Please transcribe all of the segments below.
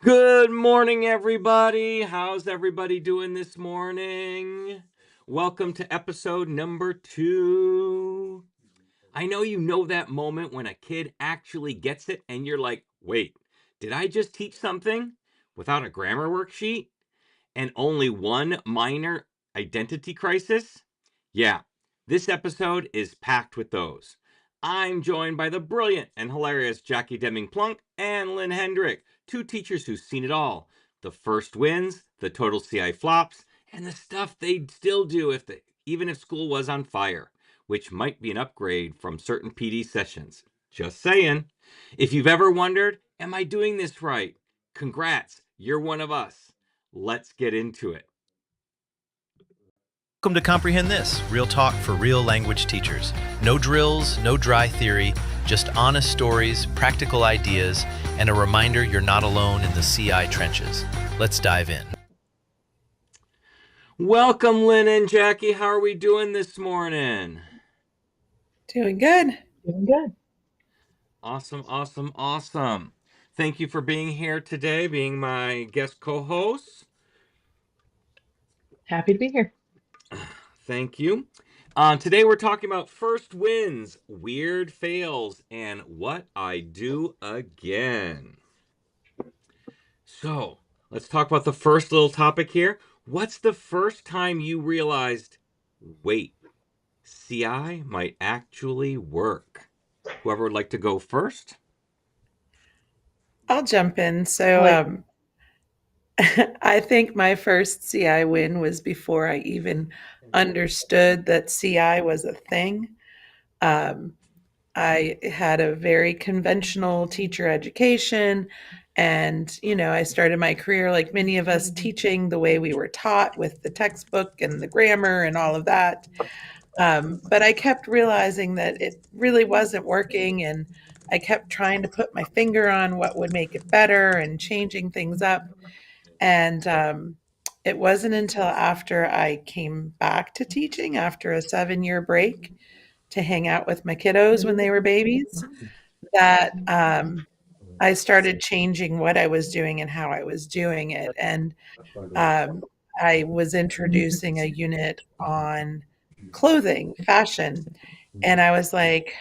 Good morning, everybody. How's everybody doing this morning? Welcome to episode number 2. I know that moment when a kid actually gets it and you're like, wait, did I just teach something without a grammar worksheet and only one minor identity crisis? Yeah, this episode is packed with those. I'm joined by the brilliant and hilarious Jackie Deming-Plunk and Lynne Hendrick, two teachers who've seen it all. The first wins, the total CI flops, and the stuff they'd still do even if school was on fire, which might be an upgrade from certain PD sessions. Just saying. If you've ever wondered, am I doing this right? Congrats, you're one of us. Let's get into it. Welcome to Comprehend This, real talk for real language teachers. No drills, no dry theory, just honest stories, practical ideas, and a reminder you're not alone in the CI trenches. Let's dive in. Welcome, Lynne and Jackie. How are we doing this morning? Doing good. Awesome. Thank you for being here today, being my guest co-host. Happy to be here. Thank you. Today we're talking about first wins, weird fails, and what I do again. So let's talk about the first little topic here. What's the first time you realized, wait, CI might actually work? Whoever would like to go first? I'll jump in. So I think my first CI win was before I even understood that CI was a thing. I had a very conventional teacher education. And, I started my career like many of us teaching the way we were taught with the textbook and the grammar and all of that. But I kept realizing that it really wasn't working. And I kept trying to put my finger on what would make it better and changing things up. And it wasn't until after I came back to teaching after a 7-year break to hang out with my kiddos when they were babies that I started changing what I was doing and how I was doing it. And I was introducing a unit on clothing, fashion. And I was like,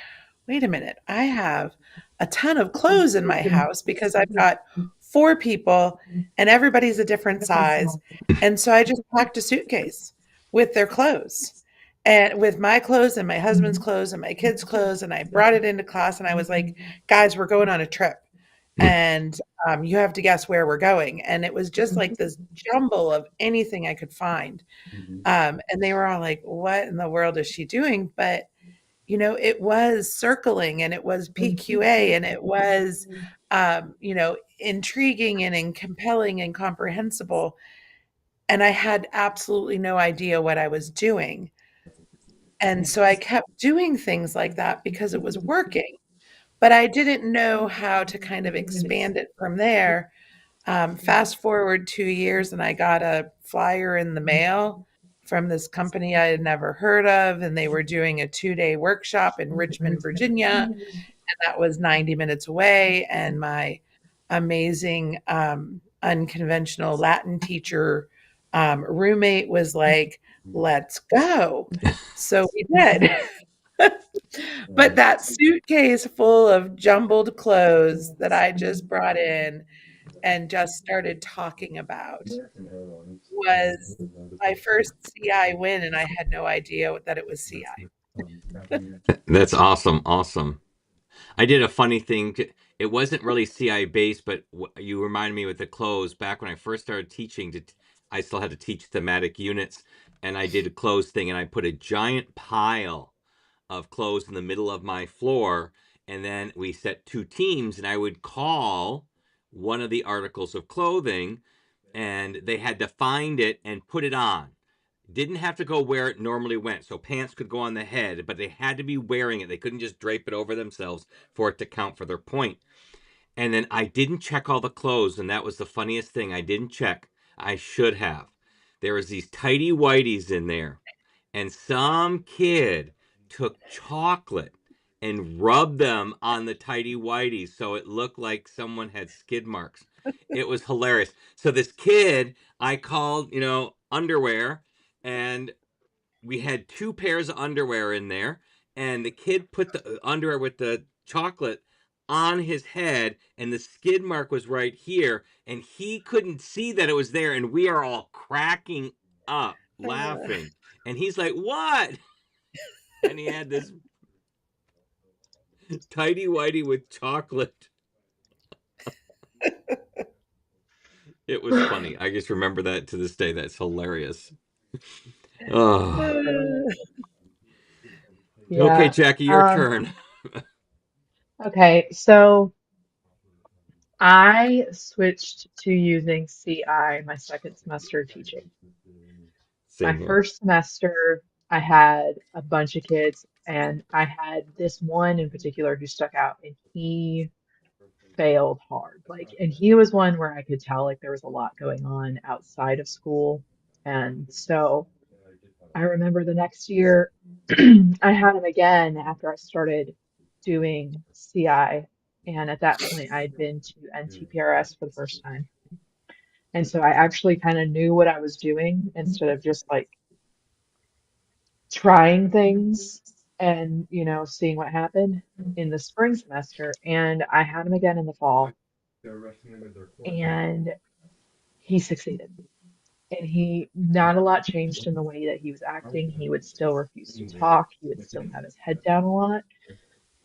wait a minute, I have a ton of clothes in my house because I've got 4 people and everybody's a different size. And so I just packed a suitcase with their clothes and with my clothes and my husband's clothes and my kids' clothes. And I brought it into class and I was like, guys, we're going on a trip. And you have to guess where we're going. And it was just like this jumble of anything I could find. And they were all like, what in the world is she doing? But it was circling and it was PQA and it was, intriguing and compelling and comprehensible. And I had absolutely no idea what I was doing. And so I kept doing things like that because it was working, but I didn't know how to kind of expand it from there. Fast forward 2 years and I got a flyer in the mail from this company I had never heard of, and they were doing a 2-day workshop in Richmond, Virginia, and that was 90 minutes away. And my amazing, unconventional Latin teacher roommate was like, let's go. So we did. But that suitcase full of jumbled clothes that I just brought in and just started talking about was my first CI win, and I had no idea that it was CI. That's awesome. I did a funny thing. It wasn't really CI based, but you reminded me with the clothes. Back when I first started teaching, I still had to teach thematic units, and I did a clothes thing, and I put a giant pile of clothes in the middle of my floor, and then we set 2 teams, and I would call one of the articles of clothing, and they had to find it and put it on. Didn't have to go where it normally went. So pants could go on the head, but they had to be wearing it. They couldn't just drape it over themselves for it to count for their point. And then I didn't check all the clothes, and that was the funniest thing. I didn't check. I should have. There was these tighty whities in there, and some kid took chocolate and rub them on the tidy whities so it looked like someone had skid marks. It was hilarious. So this kid, I called, underwear, and we had two pairs of underwear in there, and the kid put the underwear with the chocolate on his head, and the skid mark was right here, and he couldn't see that it was there, and we are all cracking up laughing, and he's like, "What?" And he had this tidy whitey with chocolate. It was funny. I just remember that to this day. That's hilarious. Oh. Okay, Yeah. Jackie, your Um, turn. okay, so I switched to using CI my second semester of teaching. My Same here. first semester, I had a bunch of kids, and I had this one in particular who stuck out, and he failed hard. Like, and he was one where I could tell like there was a lot going on outside of school. And so I remember the next year I had him again after I started doing CI. And at that point, I had been to NTPRS for the first time. And so I actually kind of knew what I was doing instead of just like trying things and, seeing what happened in the spring semester. And I had him again in the fall, and he succeeded. And not a lot changed in the way that he was acting. He would still refuse to talk. He would still have his head down a lot.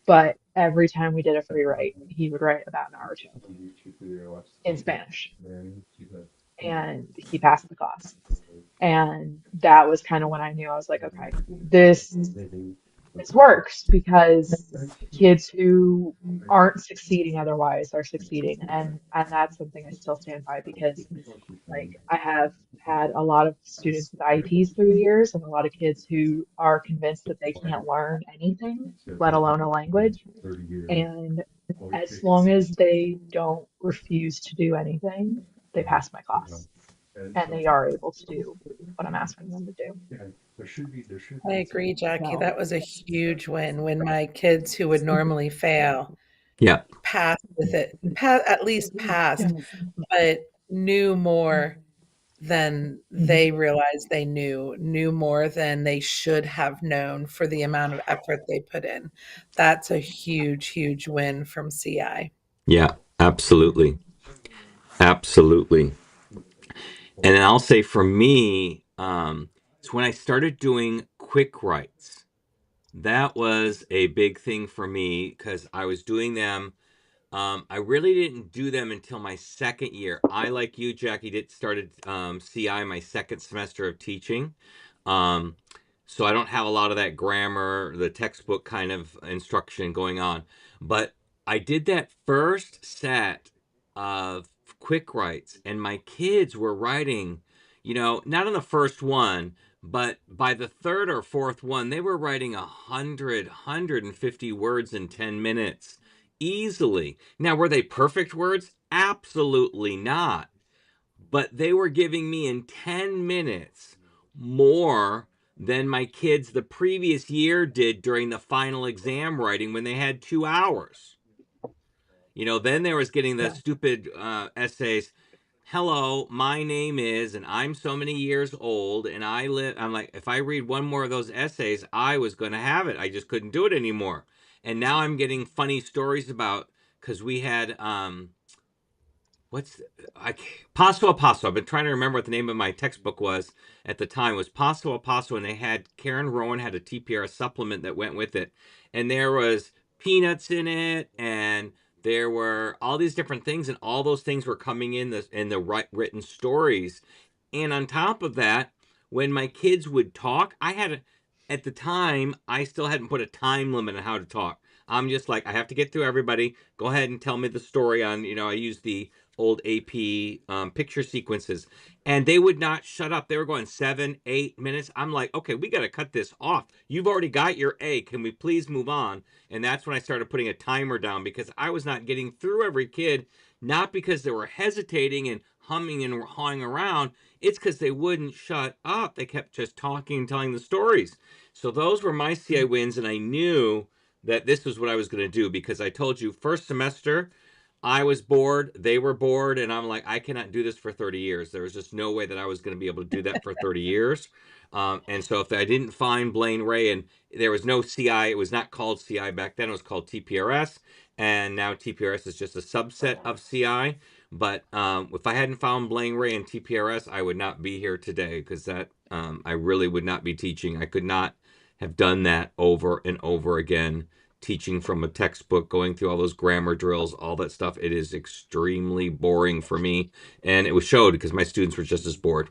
But every time we did a free write, he would write about an hour or two in Spanish. And he passed the class. And that was kind of when I knew. I was like, okay, this works, because kids who aren't succeeding otherwise are succeeding. And that's something I still stand by, because like I have had a lot of students with IEPs through the years, and a lot of kids who are convinced that they can't learn anything, let alone a language. And as long as they don't refuse to do anything, they pass my class, and they are able to do what I'm asking them to do. I agree, Jackie. So, That was a huge win when my kids who would normally fail Yeah. passed with it, at least yeah. passed, but knew more than they realized they knew more than they should have known for the amount of effort they put in. That's a huge, huge win from CI. Yeah. Absolutely. Absolutely. And then I'll say for me, it's when I started doing quick writes. That was a big thing for me because I was doing them. I really didn't do them until my second year. I, like you, Jackie, did started CI my second semester of teaching. Um, so I don't have a lot of that grammar, the textbook kind of instruction going on. But I did that first set of quick writes, and my kids were writing, not on the first one, but by the third or fourth one, they were writing 150 words in 10 minutes easily. Now, were they perfect words? Absolutely not. But they were giving me in 10 minutes more than my kids the previous year did during the final exam writing when they had 2 hours. Then there was getting the Yeah. stupid essays. Hello, my name is, and I'm so many years old, and I live. I'm like, if I read one more of those essays, I was going to have it. I just couldn't do it anymore. And now I'm getting funny stories about, because we had what's I Paso a Paso. I've been trying to remember what the name of my textbook was at the time. It was Paso a Paso, and they had Karen Rowan had a TPR supplement that went with it, and there was peanuts in it, and there were all these different things, and all those things were coming in the written stories. And on top of that, when my kids would talk, at the time I still hadn't put a time limit on how to talk. I'm just like, I have to get through everybody. Go ahead and tell me the story on, I use the old AP picture sequences, and they would not shut up. They were going 7, 8 minutes. I'm like, okay, we got to cut this off. You've already got your A. Can we please move on? And that's when I started putting a timer down, because I was not getting through every kid, not because they were hesitating and humming and hawing around. It's because they wouldn't shut up. They kept just talking and telling the stories. So those were my CI wins, and I knew that this was what I was going to do, because I told you first semester I was bored, they were bored, and I'm like, I cannot do this for 30 years. There was just no way that I was going to be able to do that for 30 years. And so if I didn't find Blaine Ray, and there was no CI, it was not called CI back then, it was called TPRS, and now TPRS is just a subset of CI. But if I hadn't found Blaine Ray and TPRS, I would not be here today, because that I really would not be teaching. I could not have done that over and over again, teaching from a textbook, going through all those grammar drills, all that stuff. It is extremely boring for me, and it was showed because my students were just as bored.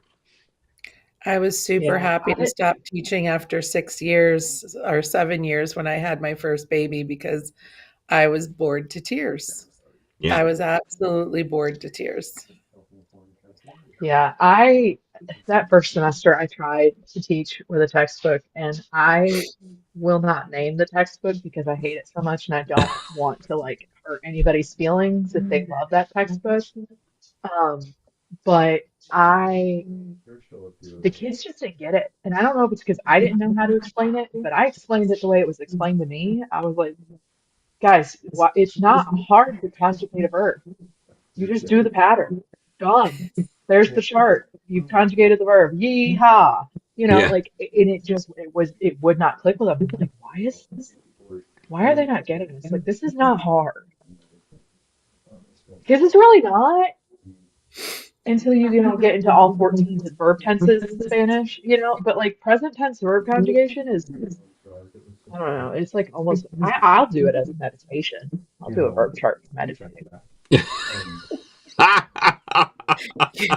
I was super Yeah, happy to stop teaching after 6 years or 7 years when I had my first baby because I was bored to tears. Yeah. I was absolutely bored to tears. yeah. That first semester I tried to teach with a textbook, and I will not name the textbook because I hate it so much, and I don't want to like hurt anybody's feelings if they love that textbook. Um, but I the kids just didn't get it. And I don't know if it's because I didn't know how to explain it, but I explained it the way it was explained to me. I was like, guys, it's not hard to conjugate a verb. You just do the pattern. Done. There's the chart. You've conjugated the verb. Yee-haw. Yeah. Like, and it would not click with them. I'm like, why are they not getting this? Like, this is not hard. Because it's really not until you get into all 14 verb tenses in Spanish, but like present tense verb conjugation is, I don't know, it's like almost, I'll do it as a meditation. I'll do a verb chart for meditating.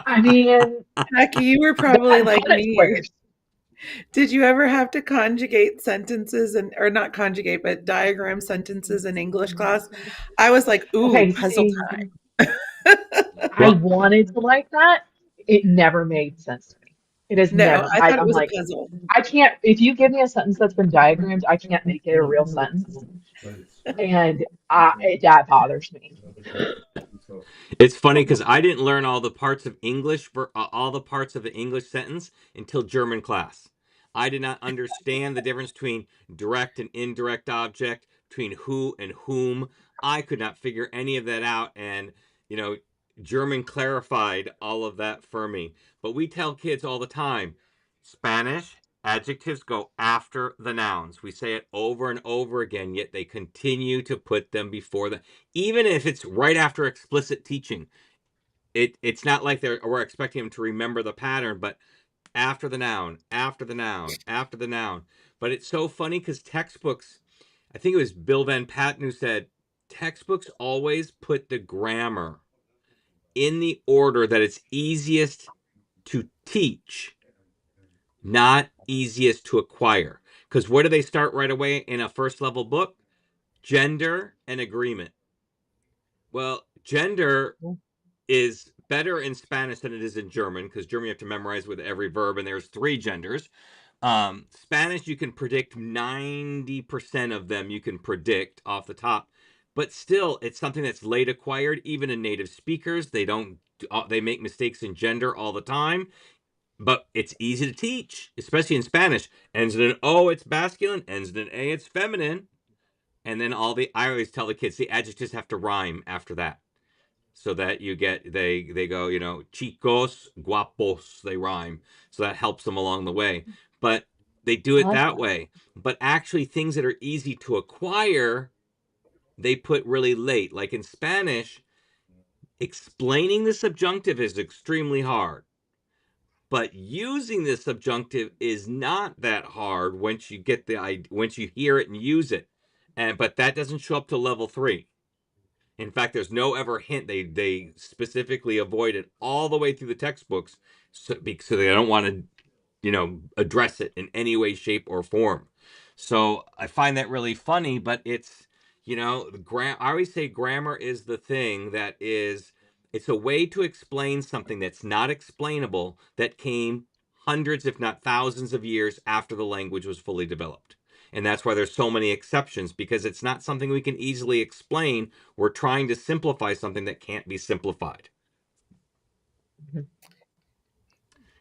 I mean, Jackie, you were probably I've like done it me. twice. Did you ever have to conjugate sentences or not conjugate, but diagram sentences in English class? I was like, ooh, Okay, puzzle see, time. I Well, wanted to like that. It never made sense to me. It has No, never, I thought it I'm was a like, puzzle. I can't, if you give me a sentence that's been diagrammed, I can't make it a real sentence. And that bothers me. it's funny because I didn't learn all the parts of English for all the parts of the English sentence until German class. I did not understand the difference between direct and indirect object, between who and whom. I could not figure any of that out, and you know, German clarified all of that for me. But we tell kids all the time, Spanish adjectives go after the nouns. We say it over and over again, yet they continue to put them before the, even if it's right after explicit teaching. It's not like we're expecting them to remember the pattern, but after the noun, after the noun, after the noun. But it's so funny because textbooks, I think it was Bill Van Patten who said, textbooks always put the grammar in the order that it's easiest to teach, not easiest to acquire. Because where do they start right away in a first level book? Gender and agreement. Well, gender is better in Spanish than it is in German, because German you have to memorize with every verb, and there's 3 genders. Spanish, you can predict 90% of them, you can predict off the top, but still, it's something that's late acquired. Even in native speakers, they make mistakes in gender all the time, but it's easy to teach, especially in Spanish. Ends in an O, it's masculine. Ends in an A, it's feminine. And then I always tell the kids the adjectives have to rhyme after that, so that you get they go, chicos, guapos, they rhyme, so that helps them along the way. But they do I it like that that. way. But actually, things that are easy to acquire, they put really late. Like in Spanish, explaining the subjunctive is extremely hard, but using the subjunctive is not that hard once you get once you hear it and use it. But that doesn't show up to level 3. In fact, there's no ever hint. They specifically avoid it all the way through the textbooks, so they don't want to, address it in any way, shape, or form. So I find that really funny, but it's, I always say grammar is the thing that is, it's a way to explain something that's not explainable, that came hundreds, if not thousands of years after the language was fully developed. And that's why there's so many exceptions, because it's not something we can easily explain. We're trying to simplify something that can't be simplified. Mhm.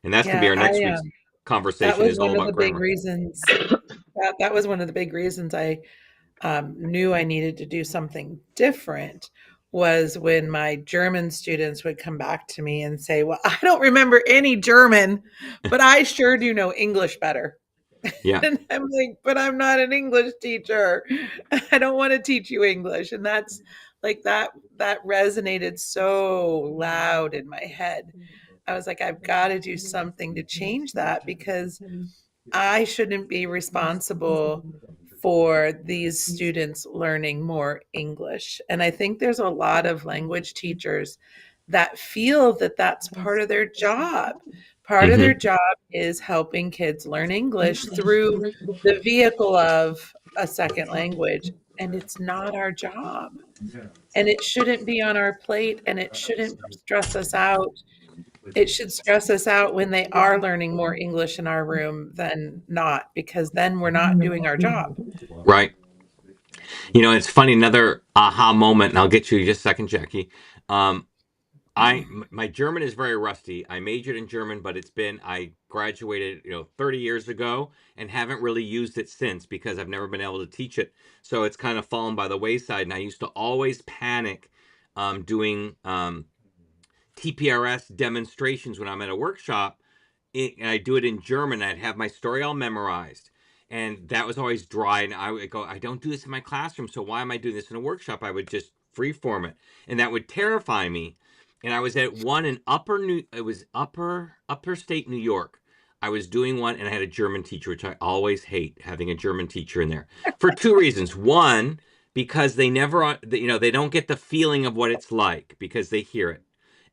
And that's going to be Yeah, our next week's that conversation, was is all one of about the big grammar. reasons. That was one of the big reasons I knew I needed to do something different was when my German students would come back to me and say, "Well, I don't remember any German, but I sure do know English better." Yeah. And I'm like, "But I'm not an English teacher. I don't want to teach you English." And that's like that resonated so loud in my head. I was like, I've got to do something to change that because I shouldn't be responsible for these students learning more English. And I think there's a lot of language teachers that feel that that's part of their job. Part of their Hmm. job is helping kids learn English through the vehicle of a second language. And it's not our job. And it shouldn't be on our plate and it shouldn't stress us out. It should stress us out when they are learning more English in our room than not, because then we're not doing our job. Right. It's funny. Another aha moment, and I'll get you in just a second, Jackie. Um, my German is very rusty. I majored in German, but I graduated 30 years ago and haven't really used it since because I've never been able to teach it. So it's kind of fallen by the wayside. And I used to always panic doing TPRS demonstrations when I'm at a workshop, and I do it in German. I'd have my story all memorized, and that was always dry. And I would go, I don't do this in my classroom, so why am I doing this in a workshop? I would just freeform it, and that would terrify me. And I was at one in upper state New York. I was doing one, and I had a German teacher, which I always hate having a German teacher in there for two reasons. One, because they never, they don't get the feeling of what it's like because they hear it,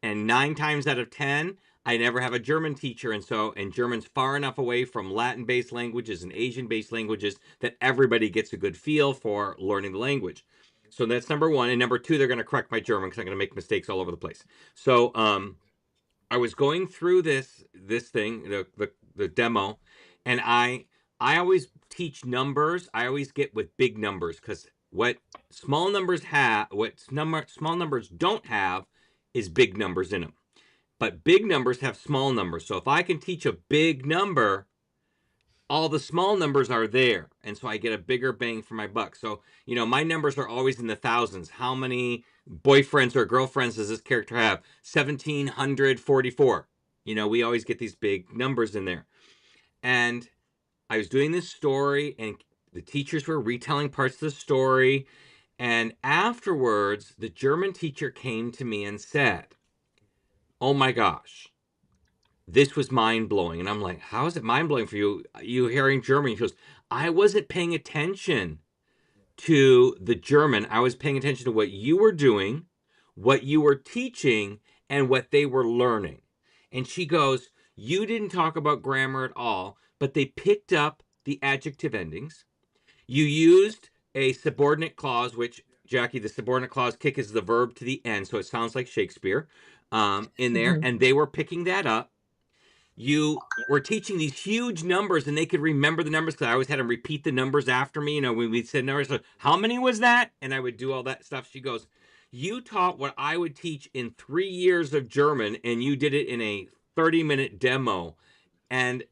and 9 times out of 10 I never have a German teacher, and German's far enough away from Latin-based languages and Asian-based languages that everybody gets a good feel for learning the language. So that's number one, and number two, they're going to correct my German because I'm going to make mistakes all over the place. So I was going through this thing, the demo, and I always teach numbers. I always get with big numbers because what small numbers don't have is big numbers in them. But big numbers have small numbers. So if I can teach a big number, all the small numbers are there. And so I get a bigger bang for my buck. So, my numbers are always in the thousands. How many boyfriends or girlfriends does this character have? 1,744. We always get these big numbers in there. And I was doing this story, and the teachers were retelling parts of the story. And afterwards, the German teacher came to me and said, "Oh my gosh, this was mind blowing." And I'm like, "How is it mind blowing for you? You hearing German?" He goes, "I wasn't paying attention to the German. I was paying attention to what you were doing, what you were teaching, and what they were learning." And she goes, "You didn't talk about grammar at all, but they picked up the adjective endings. You used a subordinate clause, which, Jackie, the subordinate clause kick is the verb to the end, so it sounds like Shakespeare in there, Mhm. and they were picking that up. You were teaching these huge numbers, and they could remember the numbers because I always had them repeat the numbers after me. When we said numbers, like, how many was that? And I would do all that stuff. She goes, "You taught what I would teach in 3 years of German, and you did it in a 30-minute demo. And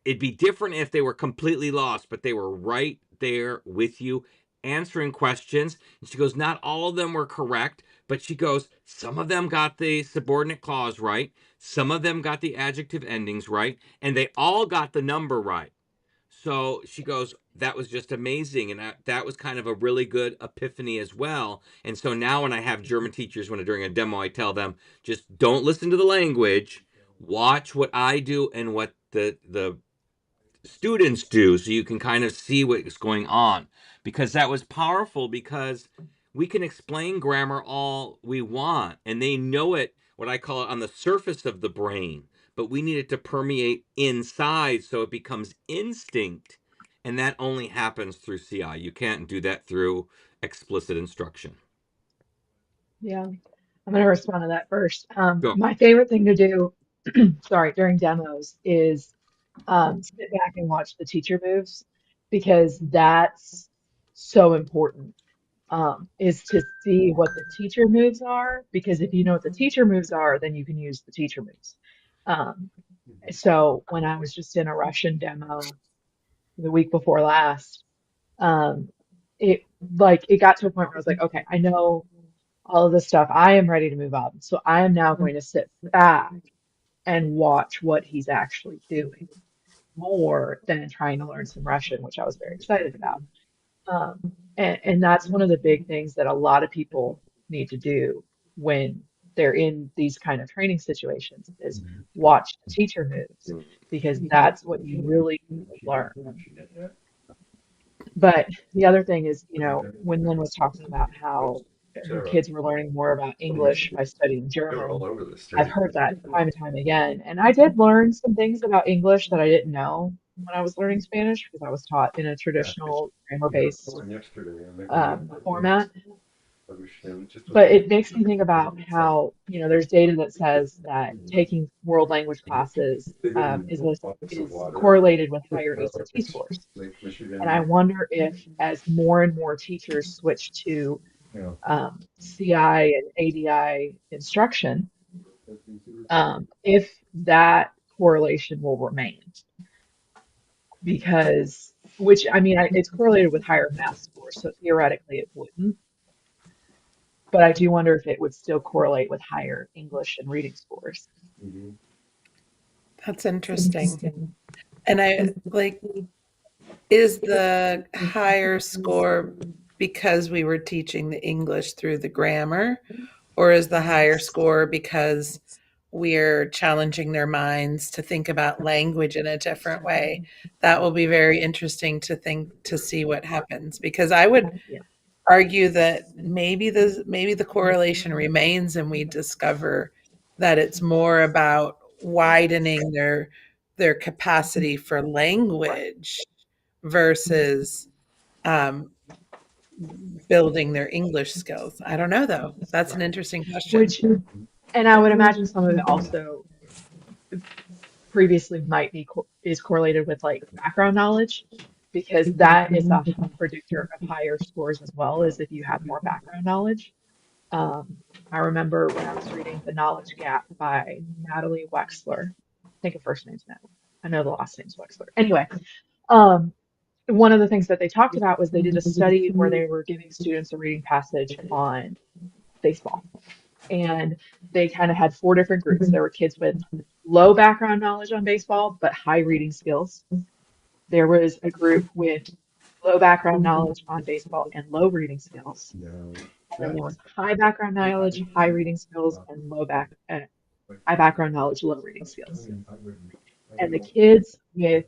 it'd be different if they were completely lost, but they were right there with you answering questions." And she goes, "Not all of them were correct, but," she goes, "some of them got the subordinate clause right, some of them got the adjective endings right, and they all got the number right." So she goes, "That was just amazing." And that was kind of a really good epiphany as well. And so now when I have German teachers, during a demo, I tell them, just don't listen to the language, watch what I do and what the students do, so you can kind of see what's going on. Because that was powerful, because we can explain grammar all we want and they know it, what I call it, on the surface of the brain, but we need it to permeate inside so it becomes instinct. And that only happens through CI. You can't do that through explicit instruction. Yeah, I'm going to respond to that first. Go. My favorite thing to do, sorry, during demos is sit back and watch the teacher moves because that's so important. Is to see what the teacher moves are, because if you know what the teacher moves are, then you can use the teacher moves. Um, so when I was just in a Russian demo the week before last, um, it got to a point where I was like, okay, I know all of this stuff. I am ready to move on. So I am now going to sit back and watch what he's actually doing more than trying to learn some Russian, which I was very excited about. And that's one of the big things that a lot of people need to do when they're in these kind of training situations is watch the teacher moves because that's what you really learn. But the other thing is, when Lynn was talking about how her kids were learning more about English by studying German, I've heard that time and time again. And I did learn some things about English that I didn't know when I was learning Spanish because I was taught in a traditional grammar-based format. But it makes me think about how, there's data that says that taking world language classes is correlated with higher ACT scores. And I wonder if, as more and more teachers switch to CI and ADI instruction, if that correlation will remain. Because, which, I mean, it's correlated with higher math scores, so theoretically it wouldn't. But I do wonder if it would still correlate with higher English and reading scores. That's interesting. And I like, is the higher score because we were teaching the English through the grammar, or is the higher score because we're challenging their minds to think about language in a different way? That will be very interesting to see what happens, because I would Yeah. argue that maybe the correlation remains and we discover that it's more about widening their capacity for language versus um, building their English skills. I don't know though. That's an interesting question. Which, and I would imagine some of it also previously might be is correlated with like background knowledge, because that is a predictor of higher scores as well, as if you have more background knowledge. I remember when I was reading The Knowledge Gap by Natalie Wexler. I think her first name's Natalie. I know the last name's Wexler. Anyway, um, one of the things that they talked about was they did a study where they were giving students a reading passage on baseball. And they kind of had four different groups. There were kids with low background knowledge on baseball, but high reading skills. There was a group with low background knowledge on baseball and low reading skills. And then there was high background knowledge, high reading skills, and high background knowledge, low reading skills. And the kids with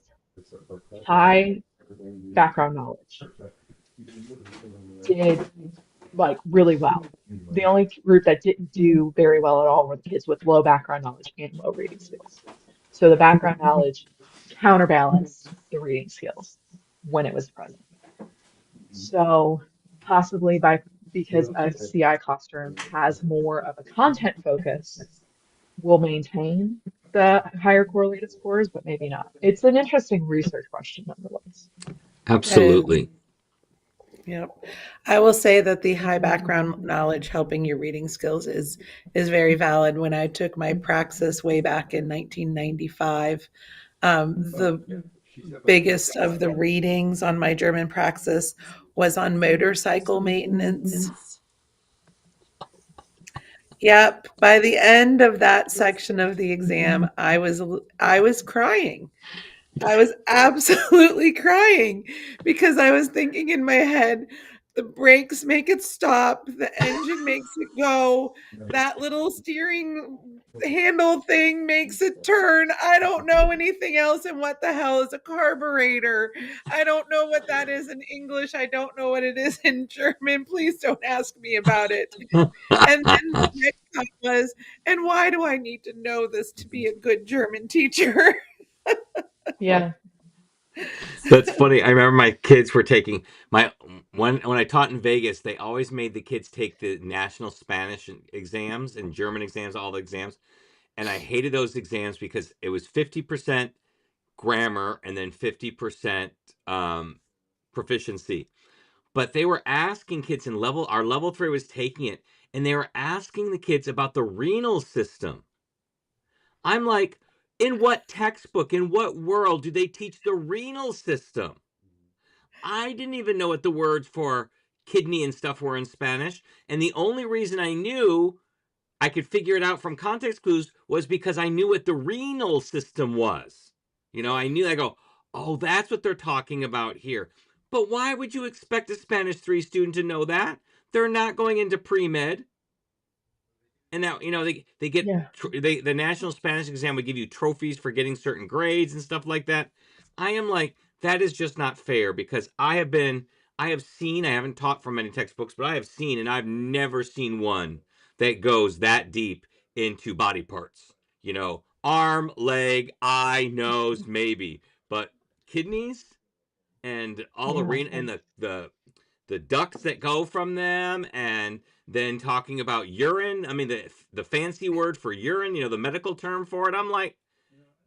high background knowledge did like really well. The only group that didn't do very well at all were the kids with low background knowledge and low reading skills. So the background knowledge counterbalanced the reading skills when it was present. So possibly because a CI classroom has more of a content focus, we'll maintain the higher correlated scores, but maybe not. It's an interesting research question nonetheless. Absolutely. Yep. I will say that the high background knowledge helping your reading skills is very valid. When I took my praxis way back in 1995, the biggest of the readings on my German praxis was on motorcycle maintenance. Yep. By the end of that section of the exam, I was crying. I was absolutely crying because I was thinking in my head, the brakes make it stop, the engine makes it go, that little steering handle thing makes it turn. I don't know anything else. And what the hell is a carburetor? I don't know what that is in English. I don't know what it is in German. Please don't ask me about it. And then the next thought was, and why do I need to know this to be a good German teacher? Yeah. That's funny. I remember my kids were taking my when I taught in Vegas, they always made the kids take the national Spanish exams and German exams, all the exams. And I hated those exams because it was 50% grammar and then 50% proficiency. But they were asking kids in our level 3 was taking it, and they were asking the kids about the renal system. I'm like, in what textbook, in what world do they teach the renal system? I didn't even know what the words for kidney and stuff were in Spanish. And the only reason I knew I could figure it out from context clues was because I knew what the renal system was. I knew, I go, oh, that's what they're talking about here. But why would you expect a Spanish 3 student to know that? They're not going into pre-med. And now, they get, Yeah. the National Spanish Exam would give you trophies for getting certain grades and stuff like that. I am like, that is just not fair, because I have seen, I haven't taught from many textbooks, but I have seen, and I've never seen one that goes that deep into body parts. Arm, leg, eye, nose, maybe. But kidneys and all the Yeah. and the ducts that go from them, and then talking about urine. I mean, the fancy word for urine, the medical term for it. I'm like,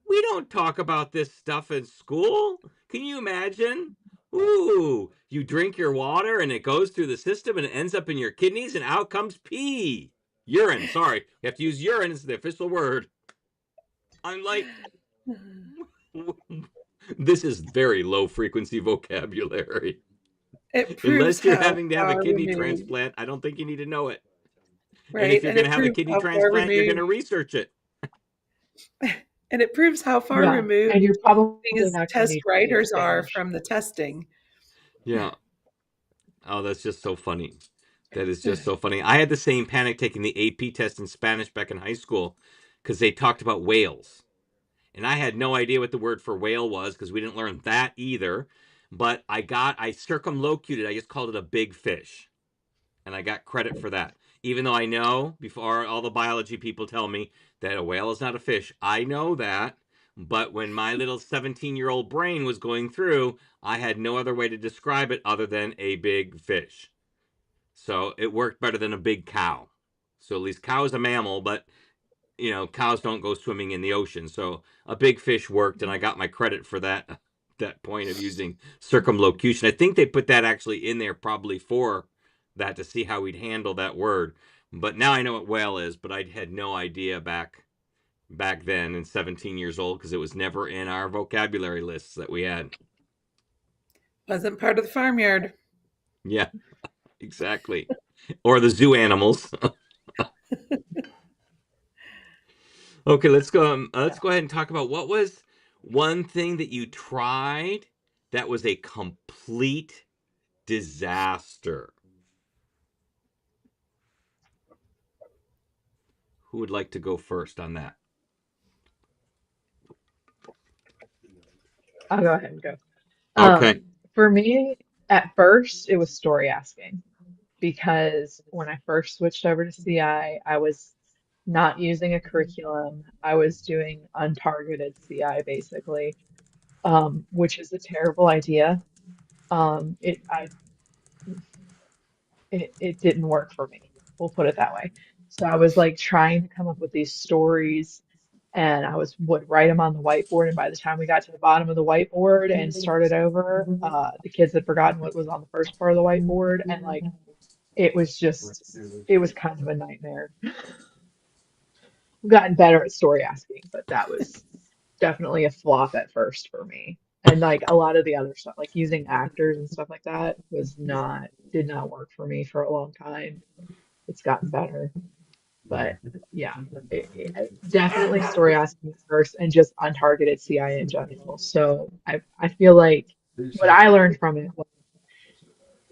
we don't talk about this stuff in school. Can you imagine? Ooh, you drink your water and it goes through the system and it ends up in your kidneys and out comes pee. Urine, sorry. You have to use urine as the official word. I'm like, this is very low frequency vocabulary. It proves Unless you're how having to have a far kidney removed, transplant, I don't think you need to know it. And if right? you're And going it to have a proves kidney how far transplant, you're going to removed, research it. and it proves how far Yeah. removed And you're probably these not going to test need to speak writers are Spanish. from the testing. Yeah. Oh, that's just so funny. That is just so funny. I had the same panic taking the AP test in Spanish back in high school because they talked about whales. And I had no idea what the word for whale was because we didn't learn that either. But I circumlocuted. I just called it a big fish. And I got credit for that. Even though I know, before all the biology people tell me that a whale is not a fish, I know that. But when my little 17-year-old brain was going through, I had no other way to describe it other than a big fish. So it worked better than a big cow. So at least cow is a mammal, but cows don't go swimming in the ocean. So a big fish worked, and I got my credit for that point of using circumlocution. I think they put that actually in there probably for that, to see how we'd handle that word. But now I know what whale is, but I had no idea back then, and 17 years old, because it was never in our vocabulary lists that we had. Wasn't part of the farmyard. Yeah, exactly. Or the zoo animals. Okay, let's go ahead and talk about what was one thing that you tried that was a complete disaster. Who would like to go first on that? I'll go ahead and go. Okay. For me, at first, it was story asking because when I first switched over to CI, I was not using a curriculum. I was doing untargeted CI basically, which is a terrible idea. It I it didn't work for me. We'll put it that way. So I was like trying to come up with these stories and would write them on the whiteboard. And by the time we got to the bottom of the whiteboard and started over, the kids had forgotten what was on the first part of the whiteboard. And like it was kind of a nightmare. I've gotten better at story asking, but that was definitely a flop at first for me. And like a lot of the other stuff, like using actors and stuff like that, did not work for me for a long time. It's gotten better. But yeah, definitely story asking first and just untargeted CI in general. So I feel like what I learned from it was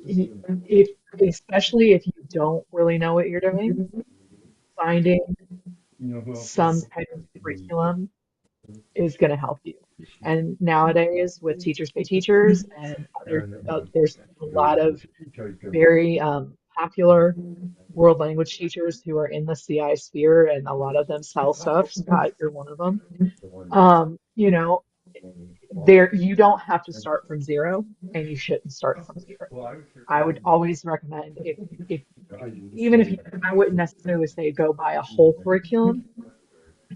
if especially if you don't really know what you're doing, finding some type of curriculum is going to help you. And nowadays with Teachers Pay Teachers and there's a lot of very popular world language teachers who are in the CI sphere, and a lot of them sell stuff. Scott, you're one of them. You know, there you don't have to start from zero, and you shouldn't start from zero. I would always recommend if even if you, I wouldn't necessarily say go buy a whole curriculum,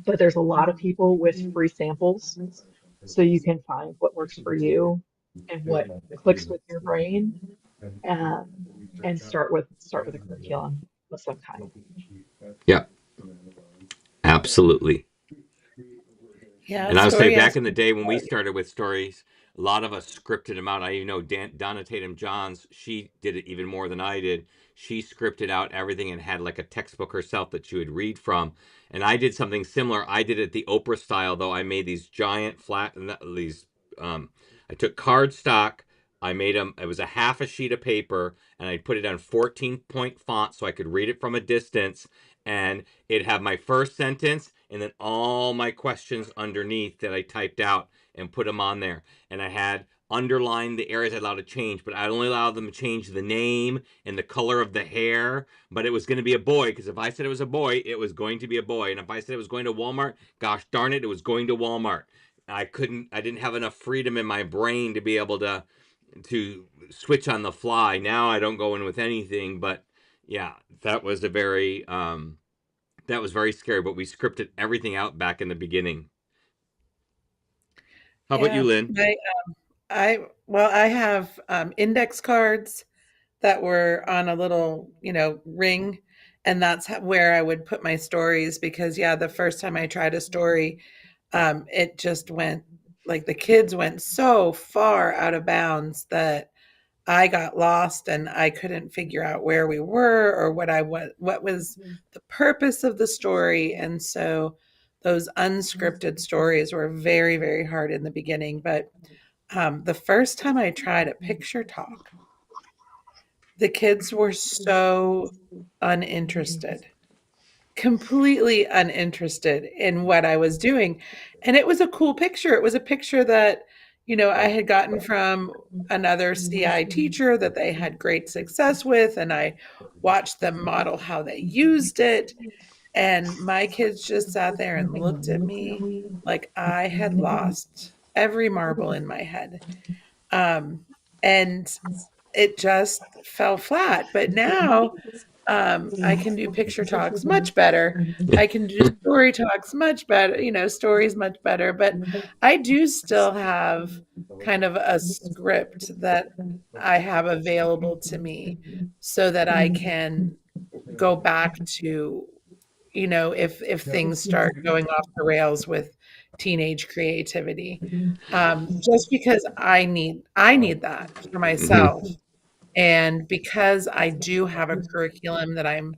but there's a lot of people with free samples, so you can find what works for you and what clicks with your brain, um, and start with a curriculum of some kind. Yeah, absolutely. Yeah, And I would say story back in the asking. day when we started with stories, A lot of us scripted them out. I even know Donna Tatum Johns, she did it even more than I did. She scripted out everything and had like a textbook herself that she would read from. And I did something similar. I did it the Oprah style, though. I made these giant um, I took cardstock. I made them, it was a half a sheet of paper, and I put it on 14-point font so I could read it from a distance. And it'd have my first sentence and then all my questions underneath that I typed out and put them on there. And I had underlined the areas I'd allowed to change, but I only allowed them to change the name and the color of the hair. But it was going to be a boy, because if I said it was a boy, it was going to be a boy. And if I said it was going to Walmart, gosh darn it, it was going to Walmart. I didn't have enough freedom in my brain to be able to switch on the fly. Now I don't go in with anything, but yeah, that was very scary, but we scripted everything out back in the beginning. How about you, Yeah. Lynn? I have index cards that were on a little, ring, and that's where I would put my stories because yeah, the first time I tried a story, it just went like the kids went so far out of bounds that I got lost and I couldn't figure out where we were or what was the purpose of the story. And so those unscripted stories were very, very hard in the beginning. But the first time I tried a picture talk, the kids were so uninterested, completely uninterested in what I was doing. And it was a cool picture. It was a picture that, I had gotten from another CI teacher that they had great success with. And I watched them model how they used it. And my kids just sat there and looked at me like I had lost every marble in my head. And it just fell flat. But now I can do picture talks much better. I can do story talks much better, stories much better. But I do still have kind of a script that I have available to me so that I can go back to, if things start going off the rails with teenage creativity. Just because I need that for Mm-hmm. myself. And because I do have a curriculum that I'm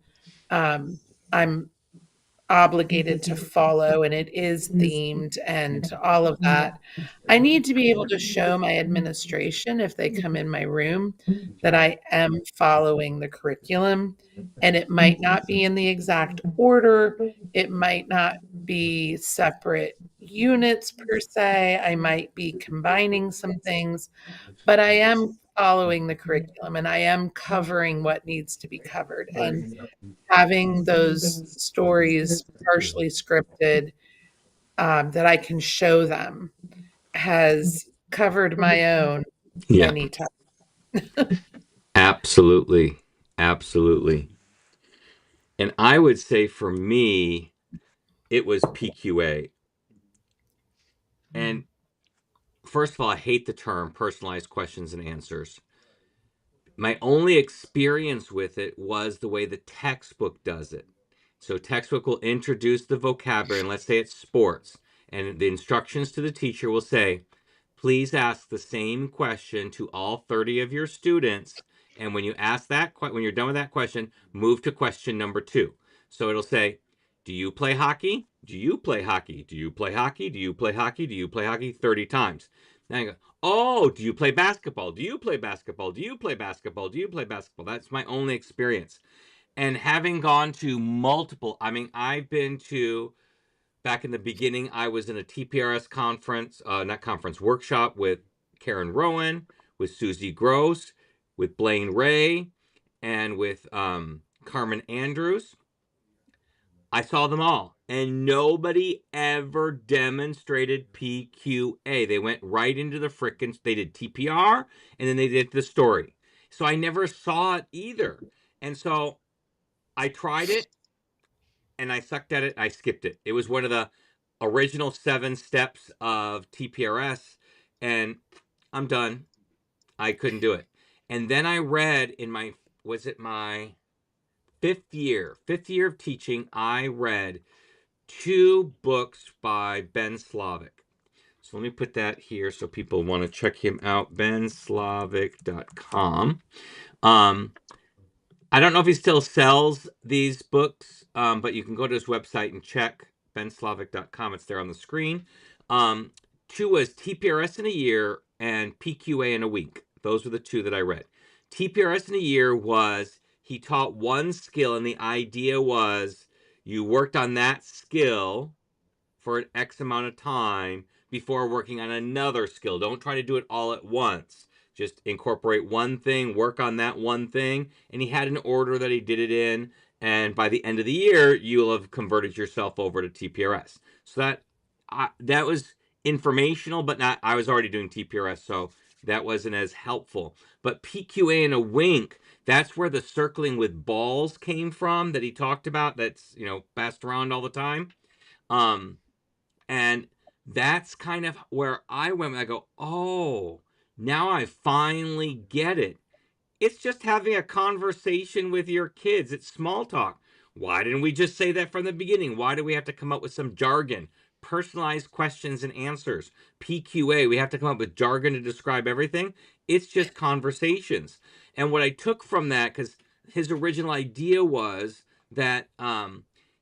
obligated to follow and it is themed and all of that, I need to be able to show my administration if they come in my room that I am following the curriculum. And it might not be in the exact order, it might not be separate units per se. I might be combining some things, but I am following the curriculum and I am covering what needs to be covered. And having those stories partially scripted that I can show them has covered my own Yeah, many times. absolutely. Absolutely. And I would say for me, it was PQA. And first of all, I hate the term personalized questions and answers. My only experience with it was the way the textbook does it. So textbook will introduce the vocabulary, and let's say it's sports, and the instructions to the teacher will say, please ask the same question to all 30 of your students. And when you ask that, when you're done with that question, move to question number 2. So it'll say, do you play hockey? Do you play hockey? Do you play hockey? Do you play hockey? Do you play hockey? 30 times. Now you go, oh, do you play basketball? Do you play basketball? Do you play basketball? Do you play basketball? That's my only experience. And having gone to multiple, I mean, I've been to, back in the beginning, I was in a TPRS conference, not conference, workshop with Karen Rowan, with Susie Gross, with Blaine Ray, and with Carmen Andrews. I saw them all, and nobody ever demonstrated PQA. They went right into the frickin', they did TPR, and then they did the story. So I never saw it either. And so I tried it, and I sucked at it. I skipped it. It was one of the original 7 steps of TPRS, and I'm done. I couldn't do it. And then I read in my, was it my fifth year of teaching, I read 2 books by Ben Slavic. So let me put that here so people want to check him out, benslavic.com. I don't know if he still sells these books, but you can go to his website and check benslavic.com. It's there on the screen. Um, two was TPRS in a year and PQA in a week. Those were the two that I read. TPRS in a year was he taught one skill, and the idea was you worked on that skill for an X amount of time before working on another skill. Don't try to do it all at once. Just incorporate one thing, work on that one thing. And he had an order that he did it in. And by the end of the year, you'll have converted yourself over to TPRS. So that was informational, but not. I was already doing TPRS, so that wasn't as helpful. But PQA in a wink, that's where the circling with balls came from that he talked about. That's passed around all the time. And that's kind of where I went. I go, oh, now I finally get it. It's just having a conversation with your kids. It's small talk. Why didn't we just say that from the beginning? Why do we have to come up with some jargon? Personalized questions and answers. PQA, we have to come up with jargon to describe everything. It's just conversations. And what I took from that, because his original idea was that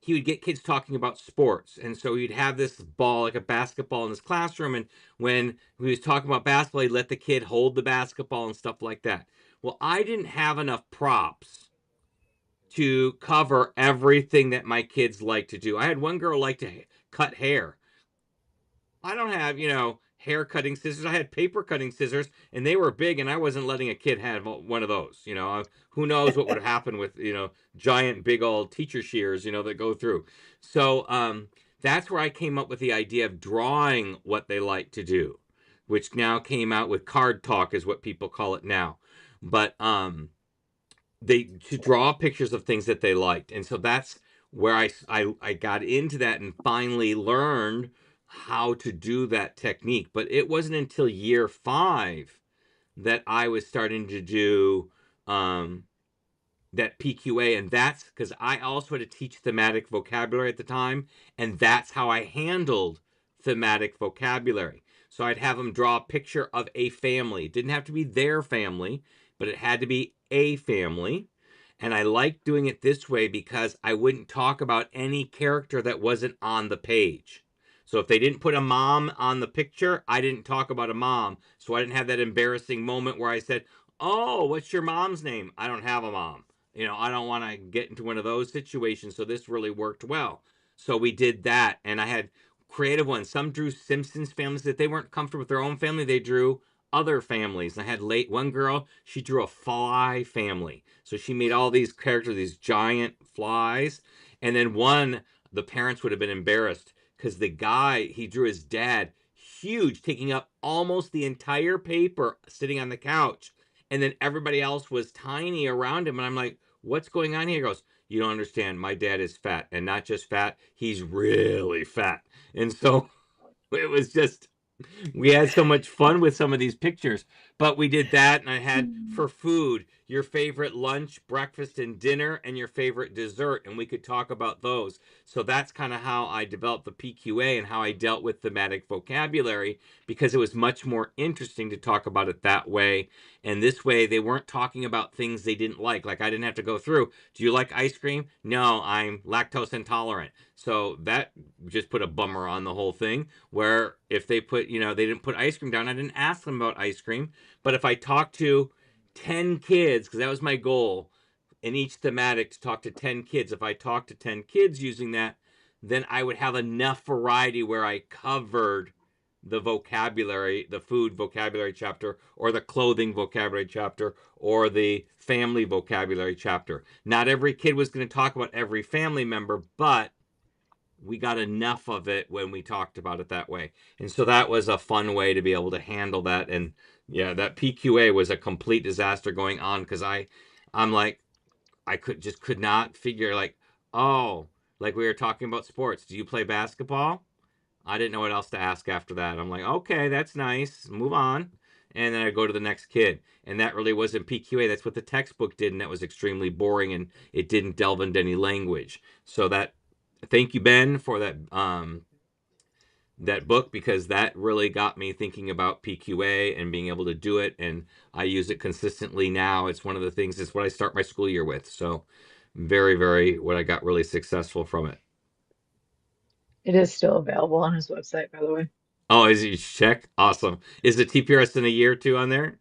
he would get kids talking about sports. And so he'd have this ball, like a basketball in his classroom. And when he was talking about basketball, he'd let the kid hold the basketball and stuff like that. Well, I didn't have enough props to cover everything that my kids like to do. I had one girl like to cut hair. I don't have, hair cutting scissors. I had paper cutting scissors, and they were big, and I wasn't letting a kid have one of those. Who knows what would happen with, giant, big old teacher shears, that go through. So that's where I came up with the idea of drawing what they like to do, which now came out with card talk is what people call it now. But they to draw pictures of things that they liked, and so that's where I got into that and finally learned how to do that technique. But it wasn't until year 5 that I was starting to do that PQA, and that's because I also had to teach thematic vocabulary at the time, and that's how I handled thematic vocabulary. So I'd have them draw a picture of a family. It didn't have to be their family, but it had to be a family. And I liked doing it this way because I wouldn't talk about any character that wasn't on the page. So if they didn't put a mom on the picture, I didn't talk about a mom. So I didn't have that embarrassing moment where I said, oh, what's your mom's name? I don't have a mom. I don't want to get into one of those situations. So this really worked well. So we did that. And I had creative ones. Some drew Simpsons families. If they weren't comfortable with their own family, they drew other families. And I had one girl, she drew a fly family. So she made all these characters, these giant flies. And then the parents would have been embarrassed because the guy, he drew his dad huge, taking up almost the entire paper, sitting on the couch. And then everybody else was tiny around him. And I'm like, what's going on here? He goes, you don't understand. My dad is fat, and not just fat. He's really fat. And so it was just, we had so much fun with some of these pictures. But we did that, and I had for food your favorite lunch, breakfast, and dinner, and your favorite dessert, and we could talk about those. So that's kind of how I developed the PQA and how I dealt with thematic vocabulary, because it was much more interesting to talk about it that way. And this way, they weren't talking about things they didn't like. Like I didn't have to go through, do you like ice cream? No, I'm lactose intolerant. So that just put a bummer on the whole thing, where if they put, they didn't put ice cream down, I didn't ask them about ice cream. But if I talked to 10 kids, because that was my goal in each thematic, to talk to 10 kids. If I talked to 10 kids using that, then I would have enough variety where I covered the vocabulary, the food vocabulary chapter, or the clothing vocabulary chapter, or the family vocabulary chapter. Not every kid was going to talk about every family member, but we got enough of it when we talked about it that way. And so that was a fun way to be able to handle that. And yeah, that PQA was a complete disaster going on, because I'm like, I could not figure, like, oh, like we were talking about sports. Do you play basketball? I didn't know what else to ask after that. I'm like, okay, that's nice. Move on. And then I go to the next kid. And that really wasn't PQA. That's what the textbook did. And that was extremely boring, and it didn't delve into any language. So thank you, Ben, for that book because that really got me thinking about PQA and being able to do it. And I use it consistently now. It's one of the things, it's what I start my school year with. So, very, very, what I got really successful from it. It is still available on his website, by the way. Oh, is you check? Awesome. Is the TPRS in a year or two on there?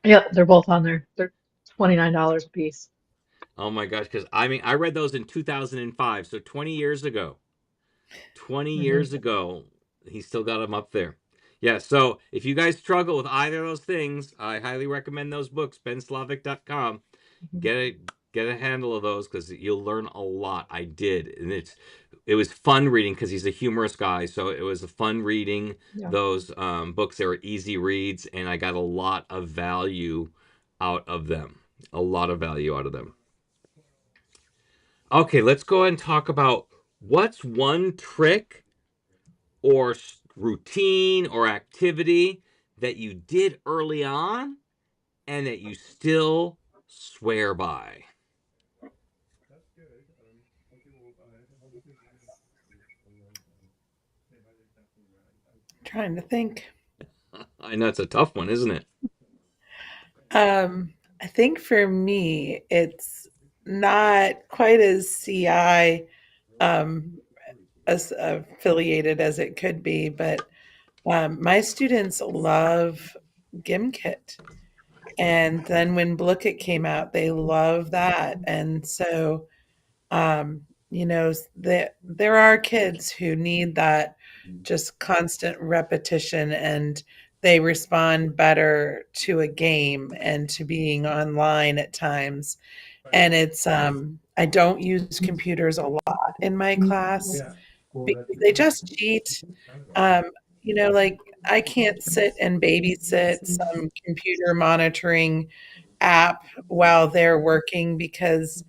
Yeah, they're both on there. They're $29 a piece. Oh my gosh, because I mean, I read those in 2005, so 20 years ago. 20 Hmm. years ago, he still got them up there. Yeah, so if you guys struggle with either of those things, I highly recommend those books, benslavic.com. Get a get a handle of those because you'll learn a lot. I did, and it was fun reading because he's a humorous guy, so it was a fun reading Yeah. those books. They were easy reads, and I got a lot of value out of them. A lot of value out of them. Okay, let's go ahead and talk about what's one trick or routine or activity that you did early on and that you still swear by. Trying to think. I know it's a tough one, isn't it? I think for me, it's not quite as CI as affiliated as it could be, but my students love GimKit. And then when Blookit came out, they love that. And so, there are kids who need that just constant repetition, and they respond better to a game and to being online at times. And I don't use computers a lot in my class because they just cheat. Um, like I can't sit and babysit some computer monitoring app while they're working because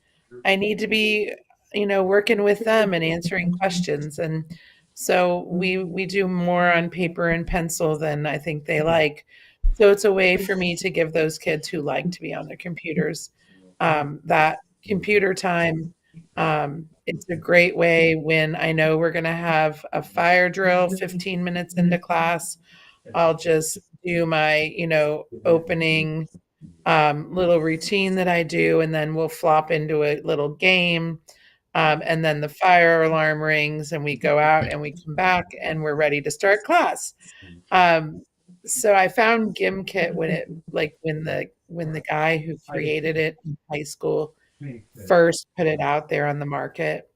I need to be, working with them and answering questions. And so we do more on paper and pencil than I think they like. So it's a way for me to give those kids who like to be on their computers that computer time. It's a great way when I know we're going to have a fire drill 15 minutes into class. I'll just do my, opening little routine that I do, and then we'll flop into a little game. And then the fire alarm rings, and we go out and we come back, and we're ready to start class. Um, so I found GimKit when the guy who created it in high school first put it out there on the market.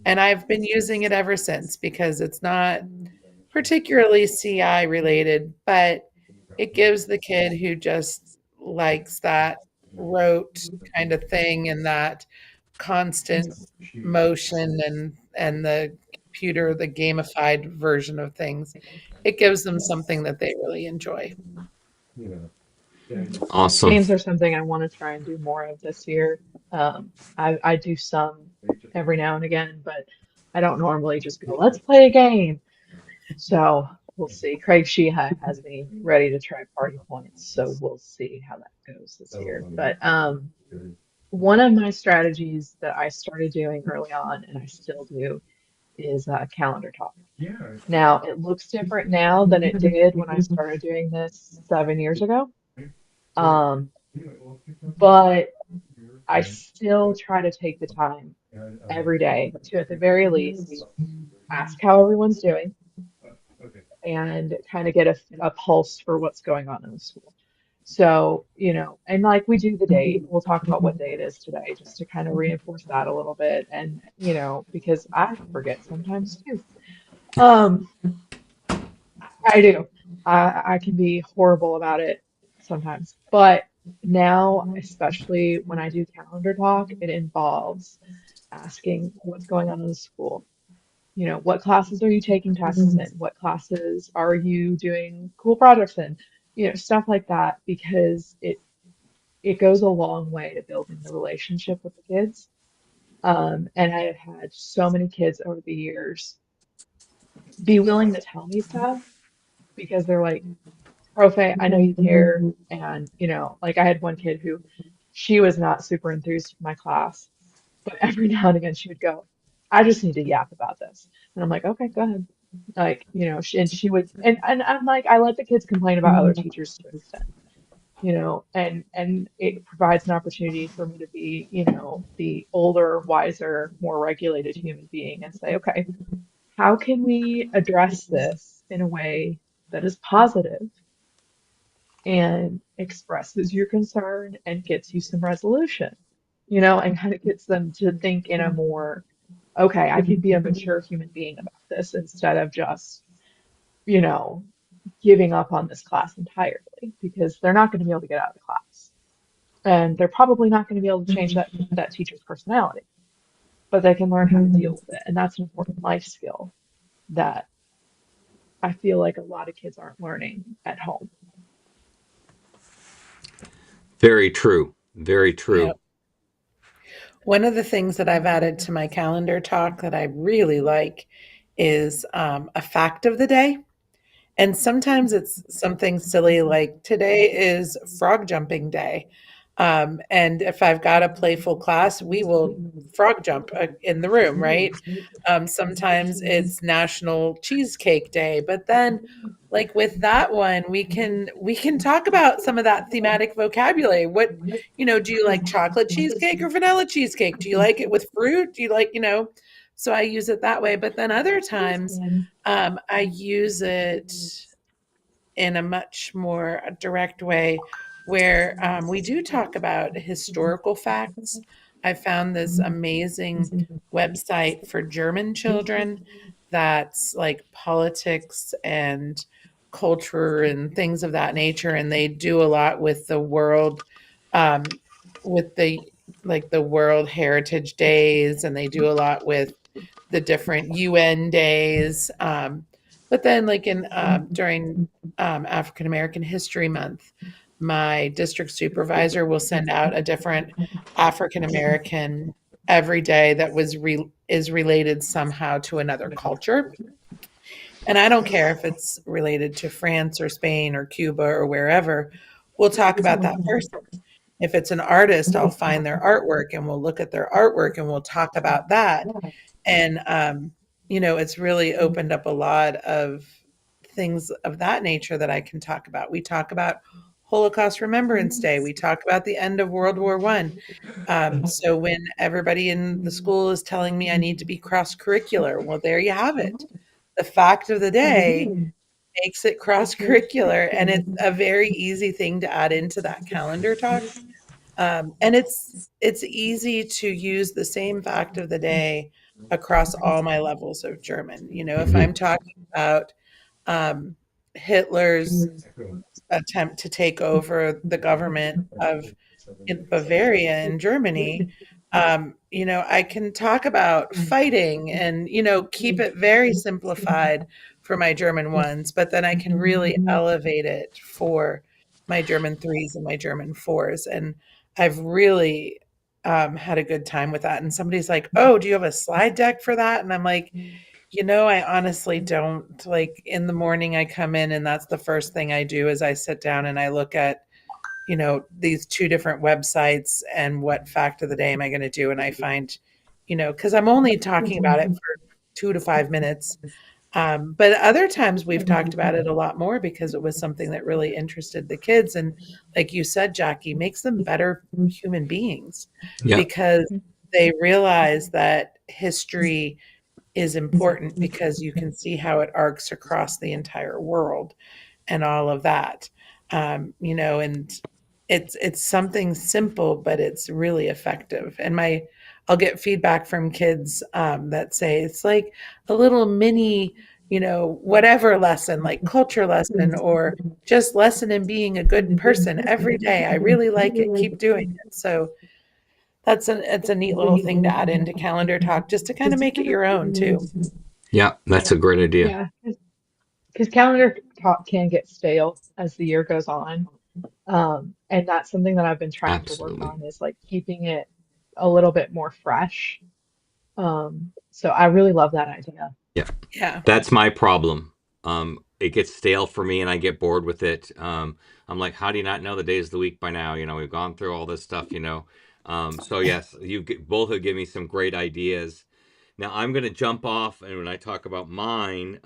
And I've been using it ever since because it's not particularly CI related, but it gives the kid who just likes that rote kind of thing and that constant motion and the computer, the gamified version of things. It gives them something that they really enjoy. Awesome. Games are something I want to try and do more of this year. I do some every now and again, but I don't normally just go, let's play a game. So we'll see. Craig Sheeha has me ready to try Party Points, so we'll see how that goes this year. But one of my strategies that I started doing early on, and I still do, is calendar talk. Now, it looks different now than it did when I started doing this 7 years ago. Um, but I still try to take the time every day to, at the very least, ask how everyone's doing and kind of get a pulse for what's going on in the school. So, and like we do the date, we'll talk about what day it is today just to kind of reinforce that a little bit. And, because I forget sometimes too. Um, I do. I can be horrible about it sometimes. But now, especially when I do calendar talk, it involves asking what's going on in the school. What classes are you taking tests in? What classes are you doing cool projects in? Stuff like that, because it goes a long way to building the relationship with the kids. And I have had so many kids over the years be willing to tell me stuff because they're like, Profe, I know you care. And, like I had one kid who she was not super enthused with my class, but every now and again she would go, I just need to yap about this. And I'm like, okay, go ahead. Like, and she would, and I'm like, I let the kids complain about other teachers to an extent, and it provides an opportunity for me to be, the older, wiser, more regulated human being and say, okay, how can we address this in a way that is positive and expresses your concern and gets you some resolution, and kind of gets them to think in a more, okay, I could be a mature human being about this instead of just, you know, giving up on this class entirely because they're not going to be able to get out of the class. And they're probably not going to be able to change that teacher's personality, but they can learn how to deal with it. And that's an important life skill that I feel like a lot of kids aren't learning at home. Very true. Very true. Yep. One of the things that I've added to my calendar talk that I really like is a fact of the day. And sometimes it's something silly like today is frog jumping day. And if I've got a playful class, we will frog jump in the room, right? Sometimes it's National Cheesecake Day, but then like with that one, we can talk about some of that thematic vocabulary. What, do you like chocolate cheesecake or vanilla cheesecake? Do you like it with fruit? Do you like, so I use it that way. But then other times, I use it in a much more direct way where we do talk about historical facts. I found this amazing website for German children that's like politics and culture and things of that nature. And they do a lot with the world, with the like the World Heritage Days, and they do a lot with the different UN days. But then, like in during African American History Month, my district supervisor will send out a different African American every day that is related somehow to another culture. And I don't care if it's related to France or Spain or Cuba or wherever. We'll talk about that person. If it's an artist, I'll find their artwork and we'll look at their artwork and we'll talk about that. And it's really opened up a lot of things of that nature that I can talk about. We talk about Holocaust Remembrance Day. We talk about the end of World War One. So when everybody in the school is telling me I need to be cross curricular, well, there you have it. The fact of the day makes it cross curricular, and it's a very easy thing to add into that calendar talk. And it's easy to use the same fact of the day across all my levels of German. If Mhm. I'm talking about Hitler's attempt to take over the government of in Bavaria in Germany, I can talk about fighting and, keep it very simplified for my German ones, but then I can really elevate it for my German threes and my German fours. And I've really had a good time with that. And somebody's like, oh, do you have a slide deck for that? And I'm like, I honestly don't. Like in the morning, I come in and that's the first thing I do is I sit down and I look at these two different websites and what fact of the day am I going to do? And I find, because I'm only talking about it for 2 to 5 minutes. But other times we've talked about it a lot more because it was something that really interested the kids. And like you said, Jackie, makes them better human beings Yeah. because they realize that history is important because you can see how it arcs across the entire world and all of that. And it's something simple, but it's really effective. And I'll get feedback from kids that say it's like a little mini, whatever lesson, like culture lesson or just lesson in being a good person every day. I really like it. Keep doing it. So it's a neat little thing to add into calendar talk just to kind of make it your own too. Yeah, that's a great idea. Yeah, because calendar talk can get stale as the year goes on. And that's something that I've been trying to work Absolutely. on is like keeping it a little bit more fresh. So I really love that idea. Yeah. Yeah. That's my problem. It gets stale for me and I get bored with it. I'm like, how do you not know the days of the week by now? We've gone through all this stuff. So yes, both have given me some great ideas. Now I'm going to jump off, and when I talk about mine,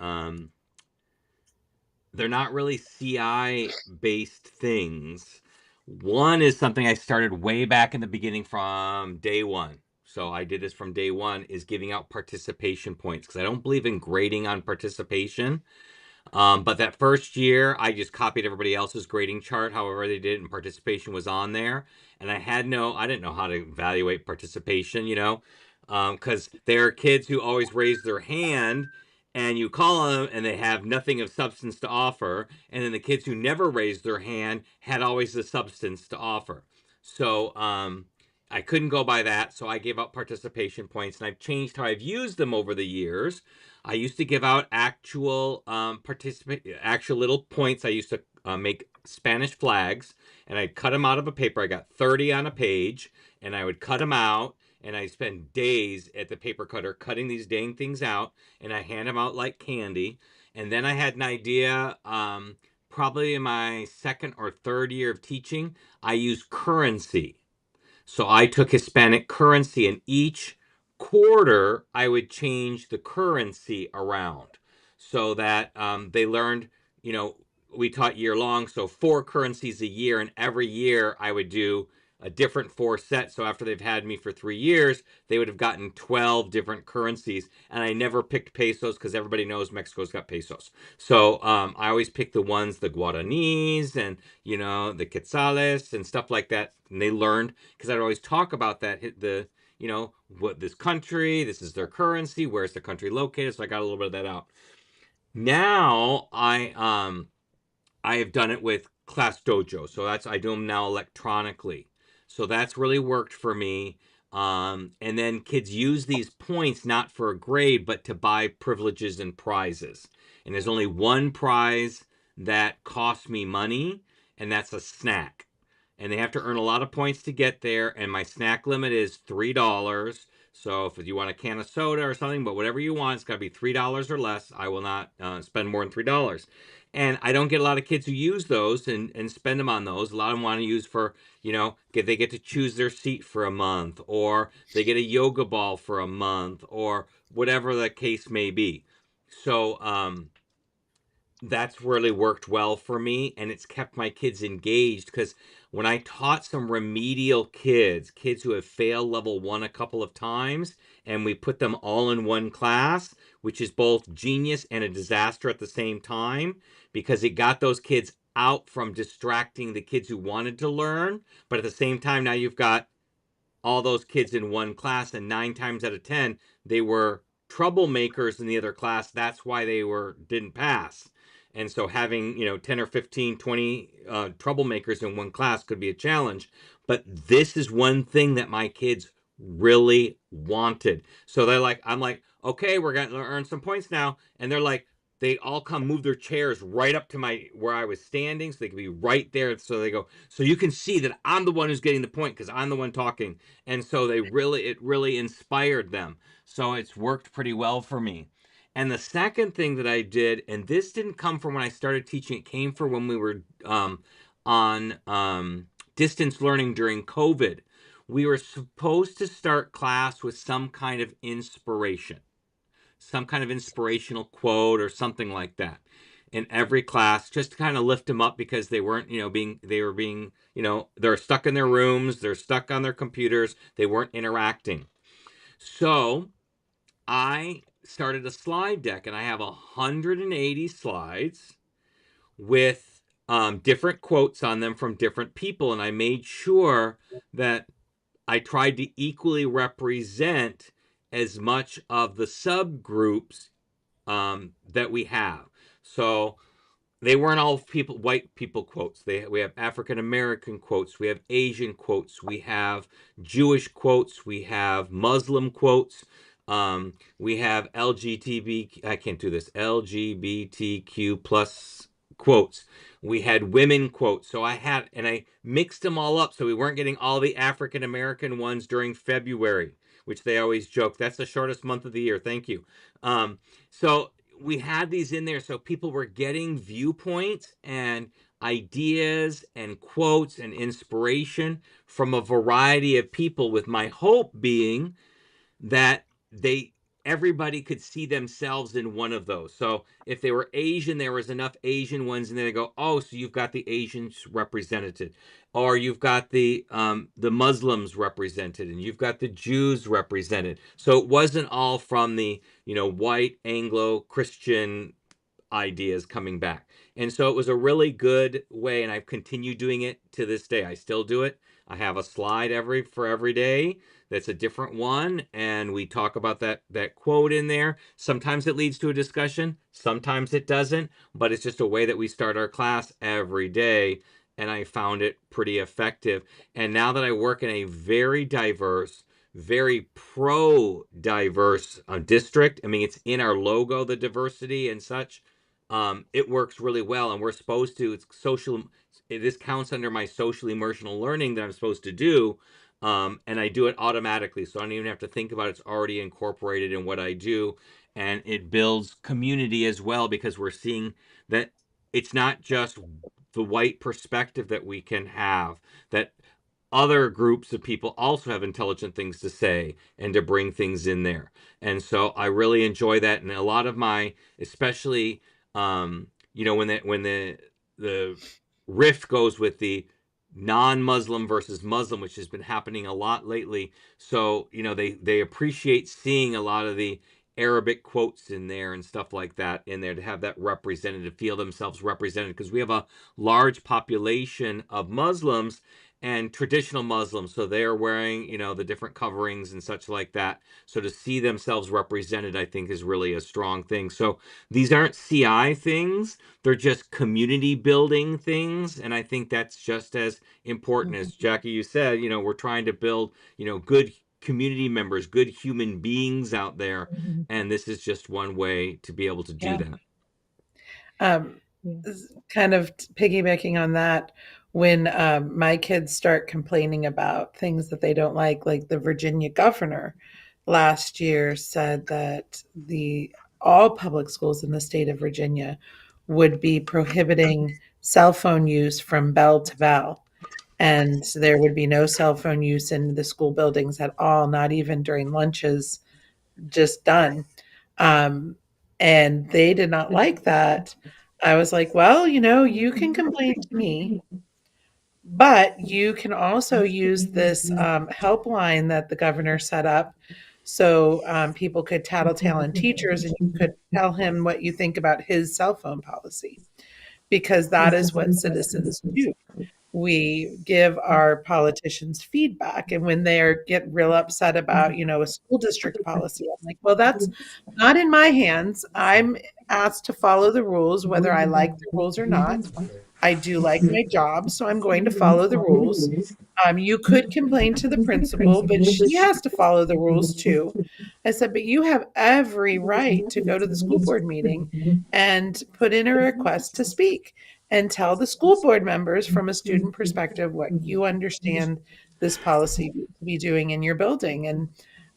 they're not really CI based things. One is something I started way back in the beginning from day one. So I did this from day one, is giving out participation points, because I don't believe in grading on participation. But that first year, I just copied everybody else's grading chart, however they did it, and participation was on there. And I didn't know how to evaluate participation, because there are kids who always raise their hand, and you call them and they have nothing of substance to offer. And then the kids who never raised their hand had always the substance to offer. So, I couldn't go by that, so I gave out participation points, and I've changed how I've used them over the years. I used to give out actual little points. I used to make Spanish flags, and I'd cut them out of a paper. I got 30 on a page, and I would cut them out, and I spend days at the paper cutter cutting these dang things out, and I hand them out like candy. And then I had an idea, probably in my second or third year of teaching, I used currency. So I took Hispanic currency, and each quarter I would change the currency around so that they learned, you know, we taught year long, so 4 currencies a year, and every year I would do a different 4 sets. So after they've had me for 3 years, they would have gotten 12 different currencies. And I never picked pesos, because everybody knows Mexico's got pesos. So I always pick the ones, the Guaranis and, the Quetzales and stuff like that. And they learned, because I'd always talk about that, what this country, this is their currency, where's the country located. So I got a little bit of that out. Now I have done it with Class Dojo, so I do them now electronically. So that's really worked for me. And then kids use these points not for a grade, but to buy privileges and prizes. And there's only one prize that costs me money, and that's a snack. And they have to earn a lot of points to get there. And my snack limit is $3. So if you want a can of soda or something, but whatever you want, it's got to be $3 or less. I will not spend more than $3. And I don't get a lot of kids who use those and spend them on those. A lot of them want to use for, they get to choose their seat for a month, or they get a yoga ball for a month, or whatever the case may be. So that's really worked well for me, and it's kept my kids engaged, because when I taught some remedial kids who have failed level 1 a couple of times, and we put them all in one class, which is both genius and a disaster at the same time, because it got those kids out from distracting the kids who wanted to learn, but at the same time, now you've got all those kids in one class, and 9 times out of 10 they were troublemakers in the other class. That's why they didn't pass. And so having 10 or 15, 20 troublemakers in one class could be a challenge. But this is one thing that my kids really wanted. So I'm like, okay, we're going to earn some points now. And they're like, they all come move their chairs right up to where I was standing, so they could be right there. So they go, so you can see that I'm the one who's getting the point, because I'm the one talking. And so it really inspired them. So it's worked pretty well for me. And the second thing that I did, and this didn't come from when I started teaching, it came from when we were on distance learning during COVID. We were supposed to start class with some kind of inspiration, some kind of inspirational quote or something like that in every class, just to kind of lift them up, because they weren't, they're stuck in their rooms, they're stuck on their computers, they weren't interacting. So I started a slide deck, and I have 180 slides with different quotes on them from different people. And I made sure that I tried to equally represent as much of the subgroups that we have. So they weren't all white people quotes. We have African American quotes, we have Asian quotes, we have Jewish quotes, we have Muslim quotes, we have LGBTQ plus quotes. We had women quotes. So I mixed them all up, so we weren't getting all the African American ones during February, which they always joke, that's the shortest month of the year. Thank you. So we had these in there, so people were getting viewpoints and ideas and quotes and inspiration from a variety of people, with my hope being that they everybody could see themselves in one of those. So if they were Asian, there was enough Asian ones, and then they go, oh, so you've got the Asians represented, or you've got the Muslims represented, and you've got the Jews represented. So it wasn't all from the white Anglo Christian ideas coming back. And so it was a really good way, and I've continued doing it to this day. I still do it. I have a slide every day that's a different one, and we talk about that quote in there. Sometimes it leads to a discussion, sometimes it doesn't, but it's just a way that we start our class every day, and I found it pretty effective. And now that I work in a very diverse, very pro diverse district, I mean, it's in our logo, the diversity and such. It works really well, and we're supposed to. It's social. This counts under my social emotional learning that I'm supposed to do, and I do it automatically, so I don't even have to think about it. It's already incorporated in what I do, and it builds community as well because we're seeing that it's not just the white perspective that we can have, that other groups of people also have intelligent things to say and to bring things in there. And so I really enjoy that. And a lot of my, especially, when the rift goes with the non-Muslim versus Muslim, which has been happening a lot lately. So, they appreciate seeing a lot of the Arabic quotes in there and stuff like that in there to have that represented, to feel themselves represented, because we have a large population of Muslims and traditional Muslims. So they're wearing, the different coverings and such like that. So to see themselves represented, I think, is really a strong thing. So these aren't CI things, they're just community building things. And I think that's just as important as Jackie, you said, we're trying to build, good community members, good human beings out there. Mhm. And this is just one way to be able to do Yeah. that. Um, Yeah. Kind of piggybacking on that, when my kids start complaining about things that they don't like the Virginia governor last year said that the all public schools in the state of Virginia would be prohibiting cell phone use from bell to bell. And there would be no cell phone use in the school buildings at all, not even during lunches, just done. Um, and they did not like that. I was like, well, you can complain to me, but you can also use this helpline that the governor set up so people could tattletale on teachers and you could tell him what you think about his cell phone policy because that is what citizens do. We give our politicians feedback, and when they get real upset about a school district policy, I'm like, well, that's not in my hands. I'm asked to follow the rules whether I like the rules or not. I do like my job, so I'm going to follow the rules. You could complain to the principal, but she has to follow the rules too. I said, but you have every right to go to the school board meeting and put in a request to speak and tell the school board members from a student perspective what you understand this policy to be doing in your building. And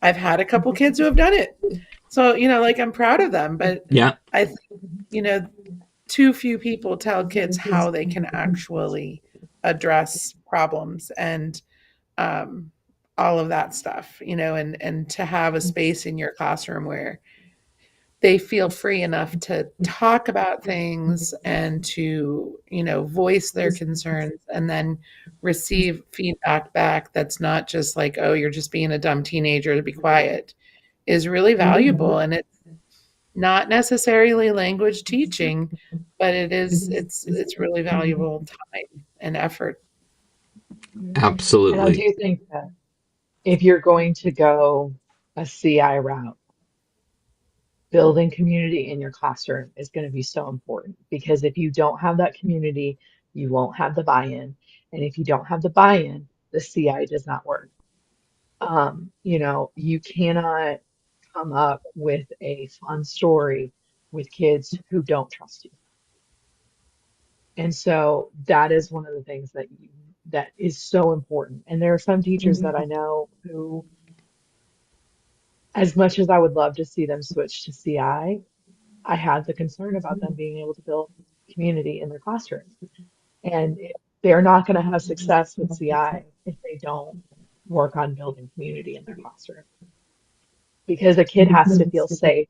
I've had a couple kids who have done it. So, like I'm proud of them, but Yeah, I think, you know, too few people tell kids how they can actually address problems and um, all of that stuff, and to have a space in your classroom where they feel free enough to talk about things and to, voice their concerns and then receive feedback back that's not just like, oh, you're just being a dumb teenager to be quiet, is really valuable. And it's not necessarily language teaching, but it's really valuable time and effort. Yeah. And I absolutely. do think that if you're going to go a CI route, building community in your classroom is going to be so important because if you don't have that community, you won't have the buy-in. And if you don't have the buy-in, the CI does not work. You cannot come up with a fun story with kids who don't trust you. And so that is one of the things that is so important. And there are some teachers that I know who, as much as I would love to see them switch to I had the concern about them being able to build community in their classrooms. And they're not going to have success with CI if they don't work on building community in their classroom. because a kid has to feel safe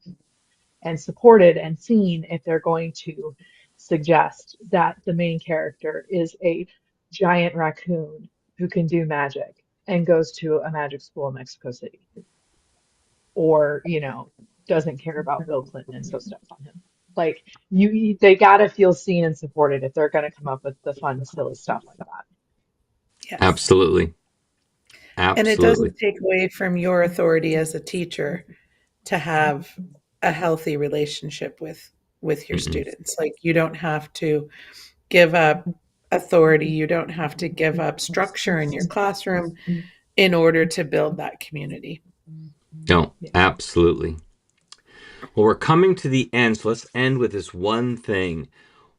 and supported and seen if they're going to suggest that the main character is a giant raccoon who can do magic and goes to a magic school in Mexico City, or, doesn't care about Bill Clinton and so steps on him. Like they gotta feel seen and supported if they're gonna come up with the fun, silly stuff like that. Yes. Absolutely. And it Absolutely. doesn't take away from your authority as a teacher to have a healthy relationship with your Mm-mm. students. Like you don't have to give up authority, you don't have to give up structure in your classroom in order to build that community. No, Yeah. absolutely. Well, we're coming to the end, so let's end with this one thing.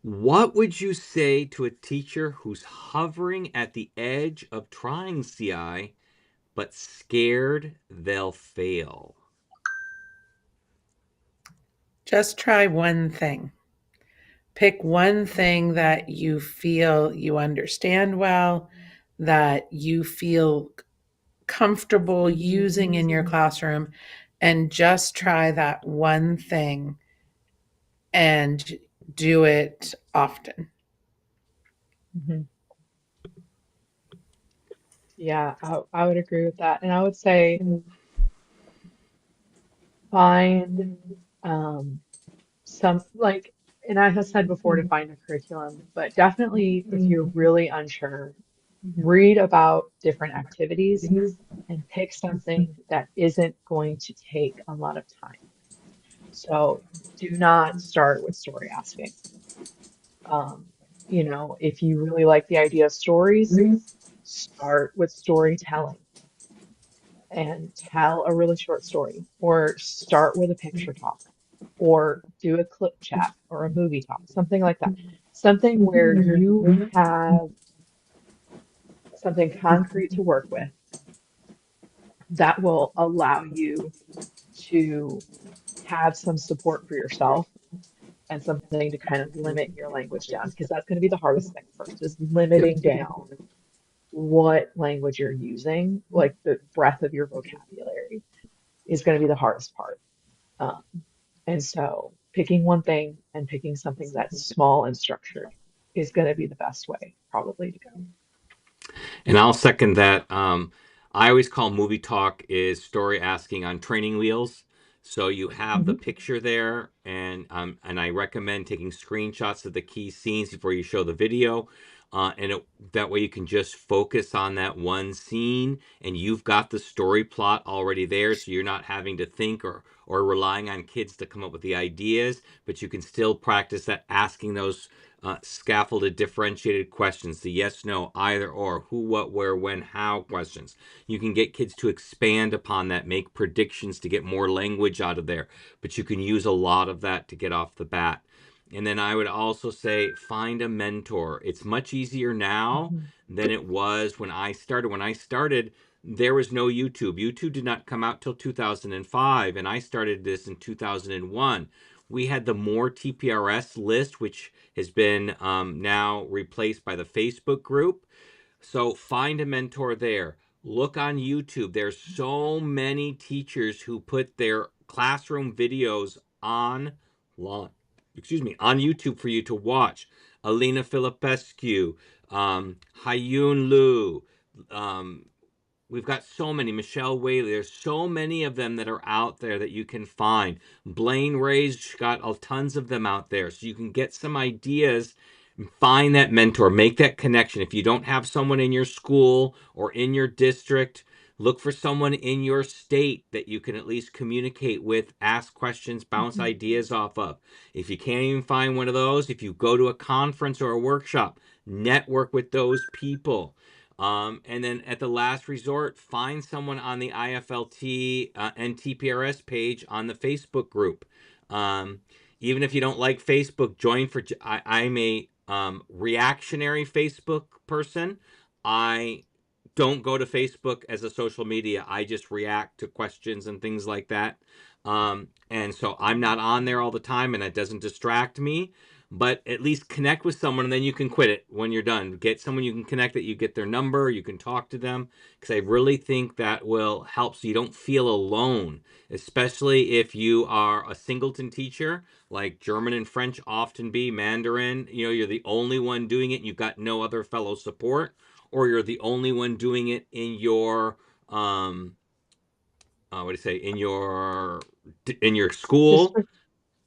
What would you say to a teacher who's hovering at the edge of trying CI but scared they'll fail? Just try one thing. Pick one thing that you feel you understand well, that you feel comfortable using in your classroom, and just try that one thing and do it often. Mhm. Yeah, I would agree with that. And I would say find um, some, like, and I have said before to find a curriculum, but definitely if you're really unsure, read about different activities and pick something that isn't going to take a lot of time. So do not start with story asking. Um, if you really like the idea of stories, start with storytelling and tell a really short story, or start with a picture talk, or do a clip chat or a movie talk, something like that. Something where you have something concrete to work with that will allow you to have some support for yourself and something to kind of limit your language down, because that's going to be the hardest thing first, is limiting down what language you're using, like the breadth of your vocabulary is going to be the hardest part. Um, and so picking one thing and picking something that's small and structured is going to be the best way probably to go. And I'll second that. I always call movie talk is story asking on training wheels. So you have the Hmm. picture there, and I recommend taking screenshots of the key scenes before you show the video, that way you can just focus on that one scene, and you've got the story plot already there, so you're not having to think or relying on kids to come up with the ideas, but you can still practice that asking those scaffolded differentiated questions, the yes, no, either or, who, what, where, when, how questions. You can get kids to expand upon that, make predictions to get more language out of there, but you can use a lot of that to get off the bat. And then I would also say find a mentor. It's much easier now Hmm. than it was when I started. When I started, there was no YouTube. YouTube did not come out till 2005, and I started this in 2001. We had the More TPRS list, which has been now replaced by the Facebook group. So find a mentor there. Look on YouTube. There's so many teachers who put their classroom videos on on YouTube for you to watch. Alina Filipescu, Hayun Lu, um, we've got so many. Michelle Whaley. There's so many of them that are out there that you can find. Blaine Ray's got tons of them out there. So you can get some ideas and find that mentor. Make that connection. If you don't have someone in your school or in your district, look for someone in your state that you can at least communicate with, ask questions, bounce Hmm. ideas off of. If you can't even find one of those, if you go to a conference or a workshop, network with those people. And then at the last resort, find someone on the IFLT and TPRS page on the Facebook group. Um, Even if you don't like Facebook, join for. I'm a reactionary Facebook person. I don't go to Facebook as a social media. I just react to questions and things like that. And so I'm not on there all the time, and it doesn't distract me. but at least connect with someone, and then you can quit it when you're done. Get someone you can connect, that you get their number, you can talk to them, because I really think that will help so you don't feel alone, especially if you are a singleton teacher like German and French often be, Mandarin. You're the only one doing it and you've got no other fellow support, or you're the only one doing it in your what do you say, in your school. District.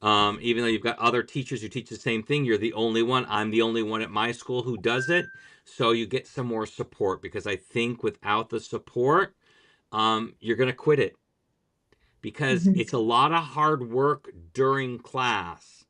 Even though you've got other teachers who teach the same thing, you're the only one. I'm the only one at my school who does it. So you get some more support, because I think without the support, you're going to quit it, because Mhm. it's a lot of hard work during class.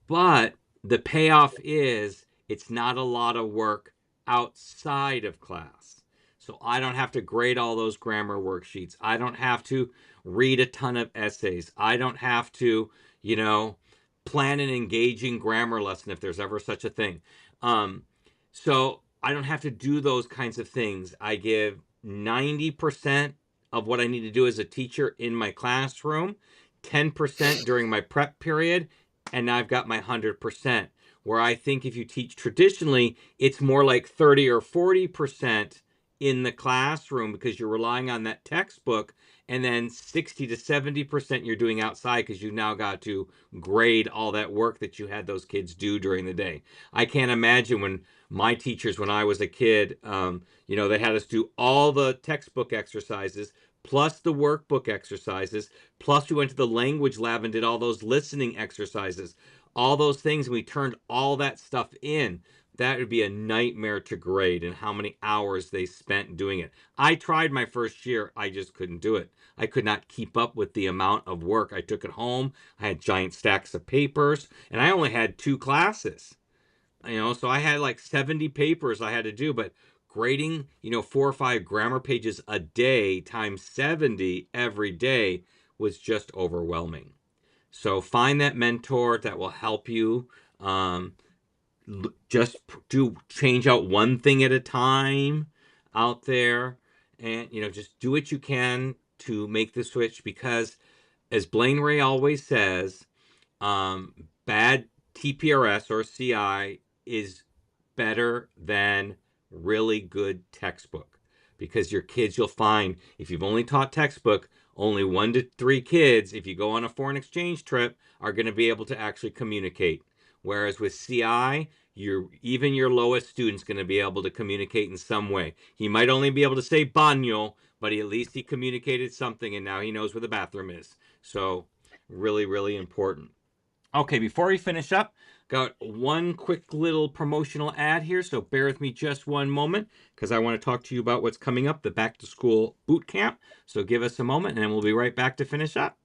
But the payoff is it's not a lot of work outside of class. So I don't have to grade all those grammar worksheets. I don't have to read a ton of essays. I don't have to, you know, plan an engaging grammar lesson if there's ever such a thing. Um, so I don't have to do those kinds of things. I give 90% of what I need to do as a teacher in my classroom, 10% during my prep period, and now I've got my 100%. Where I think if you teach traditionally, it's more like 30 or 40% in the classroom, because you're relying on that textbook, and then 60 to 70% you're doing outside, because you've now got to grade all that work that you had those kids do during the day. I can't imagine when my teachers, when I was a kid, they had us do all the textbook exercises plus the workbook exercises, plus we went to the language lab and did all those listening exercises, all those things, and we turned all that stuff in. That would be a nightmare to grade, and how many hours they spent doing it. I tried my first year. I just couldn't do it. I could not keep up with the amount of work. I took it home. I had giant stacks of papers, and I only had 2 classes. So I had like 70 papers I had to do, but grading, 4 or 5 grammar pages a day times 70 every day was just overwhelming. So find that mentor that will help you. Just do change out one thing at a time out there, and just do what you can to make the switch, because as Blaine Ray always says, bad TPRS or CI is better than really good textbook, because your kids, you'll find, if you've only taught textbook, only 1 to 3 kids, if you go on a foreign exchange trip, are going to be able to actually communicate. Whereas with CI, even your lowest student's going to be able to communicate in some way. He might only be able to say baño, but at least he communicated something, and now he knows where the bathroom is. So really, really important. Okay, before we finish up, got one quick little promotional ad here, so bear with me just one moment, because I want to talk to you about what's coming up, the back to school boot camp. So give us a moment, and then we'll be right back to finish up.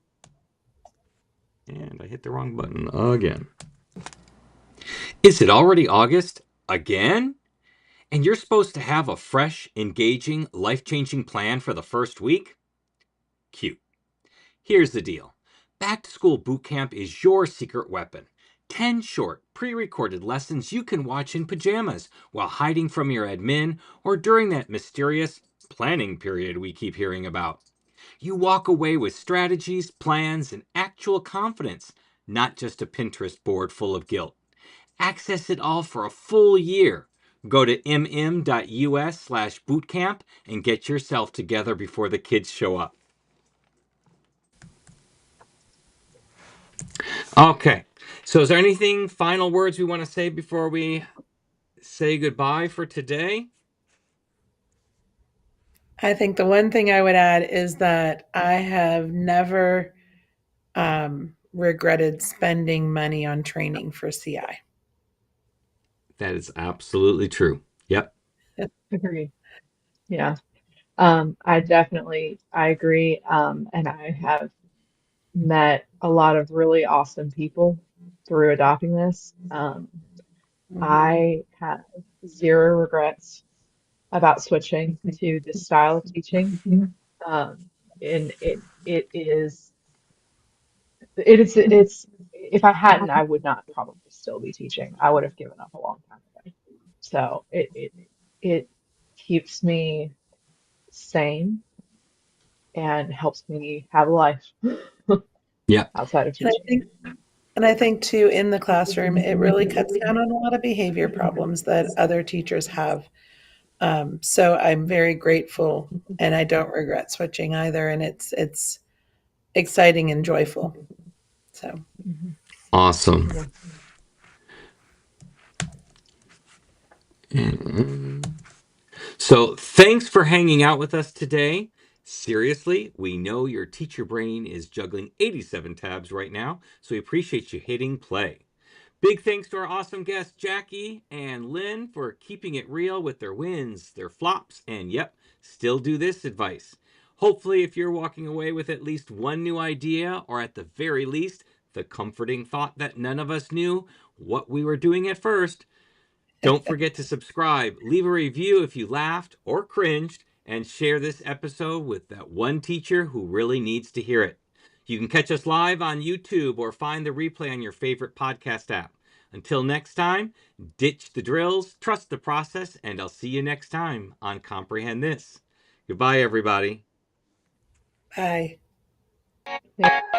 And I hit the wrong button again. Is it already August? Again? And you're supposed to have a fresh, engaging, life-changing plan for the first week? Cute. Here's the deal. Back to School Boot Camp is your secret weapon. 10 short, pre-recorded lessons you can watch in pajamas while hiding from your admin, or during that mysterious planning period we keep hearing about. You walk away with strategies, plans, and actual confidence, not just a Pinterest board full of guilt. Access it all for a full year. Go to mm.us/bootcamp and get yourself together before the kids show up. Okay. So is there anything, final words we want to say before we say goodbye for today? I think the one thing I would add is that I have never regretted spending money on training for CI. That is absolutely true. Yep. Agree. Yeah. I agree. And I have met a lot of really awesome people through adopting this. I have zero regrets about switching to this style of teaching. And it's if I hadn't, I would not probably still be teaching. I would have given up a long time ago. So it keeps me sane and helps me have a life Yep. outside of And I teaching. think And I think too, in the classroom, it really cuts down on a lot of behavior problems that other teachers have. So I'm very grateful, and I don't regret switching either. And it's exciting and joyful. So Mhm. Awesome. Yeah. So thanks for hanging out with us today. Seriously, we know your teacher brain is juggling 87 tabs right now, so we appreciate you hitting play. Big thanks to our awesome guests, Jackie and Lynne, for keeping it real with their wins, their flops, and yep, still do this advice. Hopefully, if you're walking away with at least one new idea, or at the very least, the comforting thought that none of us knew what we were doing at first, don't forget to subscribe, leave a review if you laughed or cringed, and share this episode with that one teacher who really needs to hear it. You can catch us live on YouTube or find the replay on your favorite podcast app. Until next time, ditch the drills, trust the process, and I'll see you next time on Comprehend This. Goodbye, everybody. bye. Thank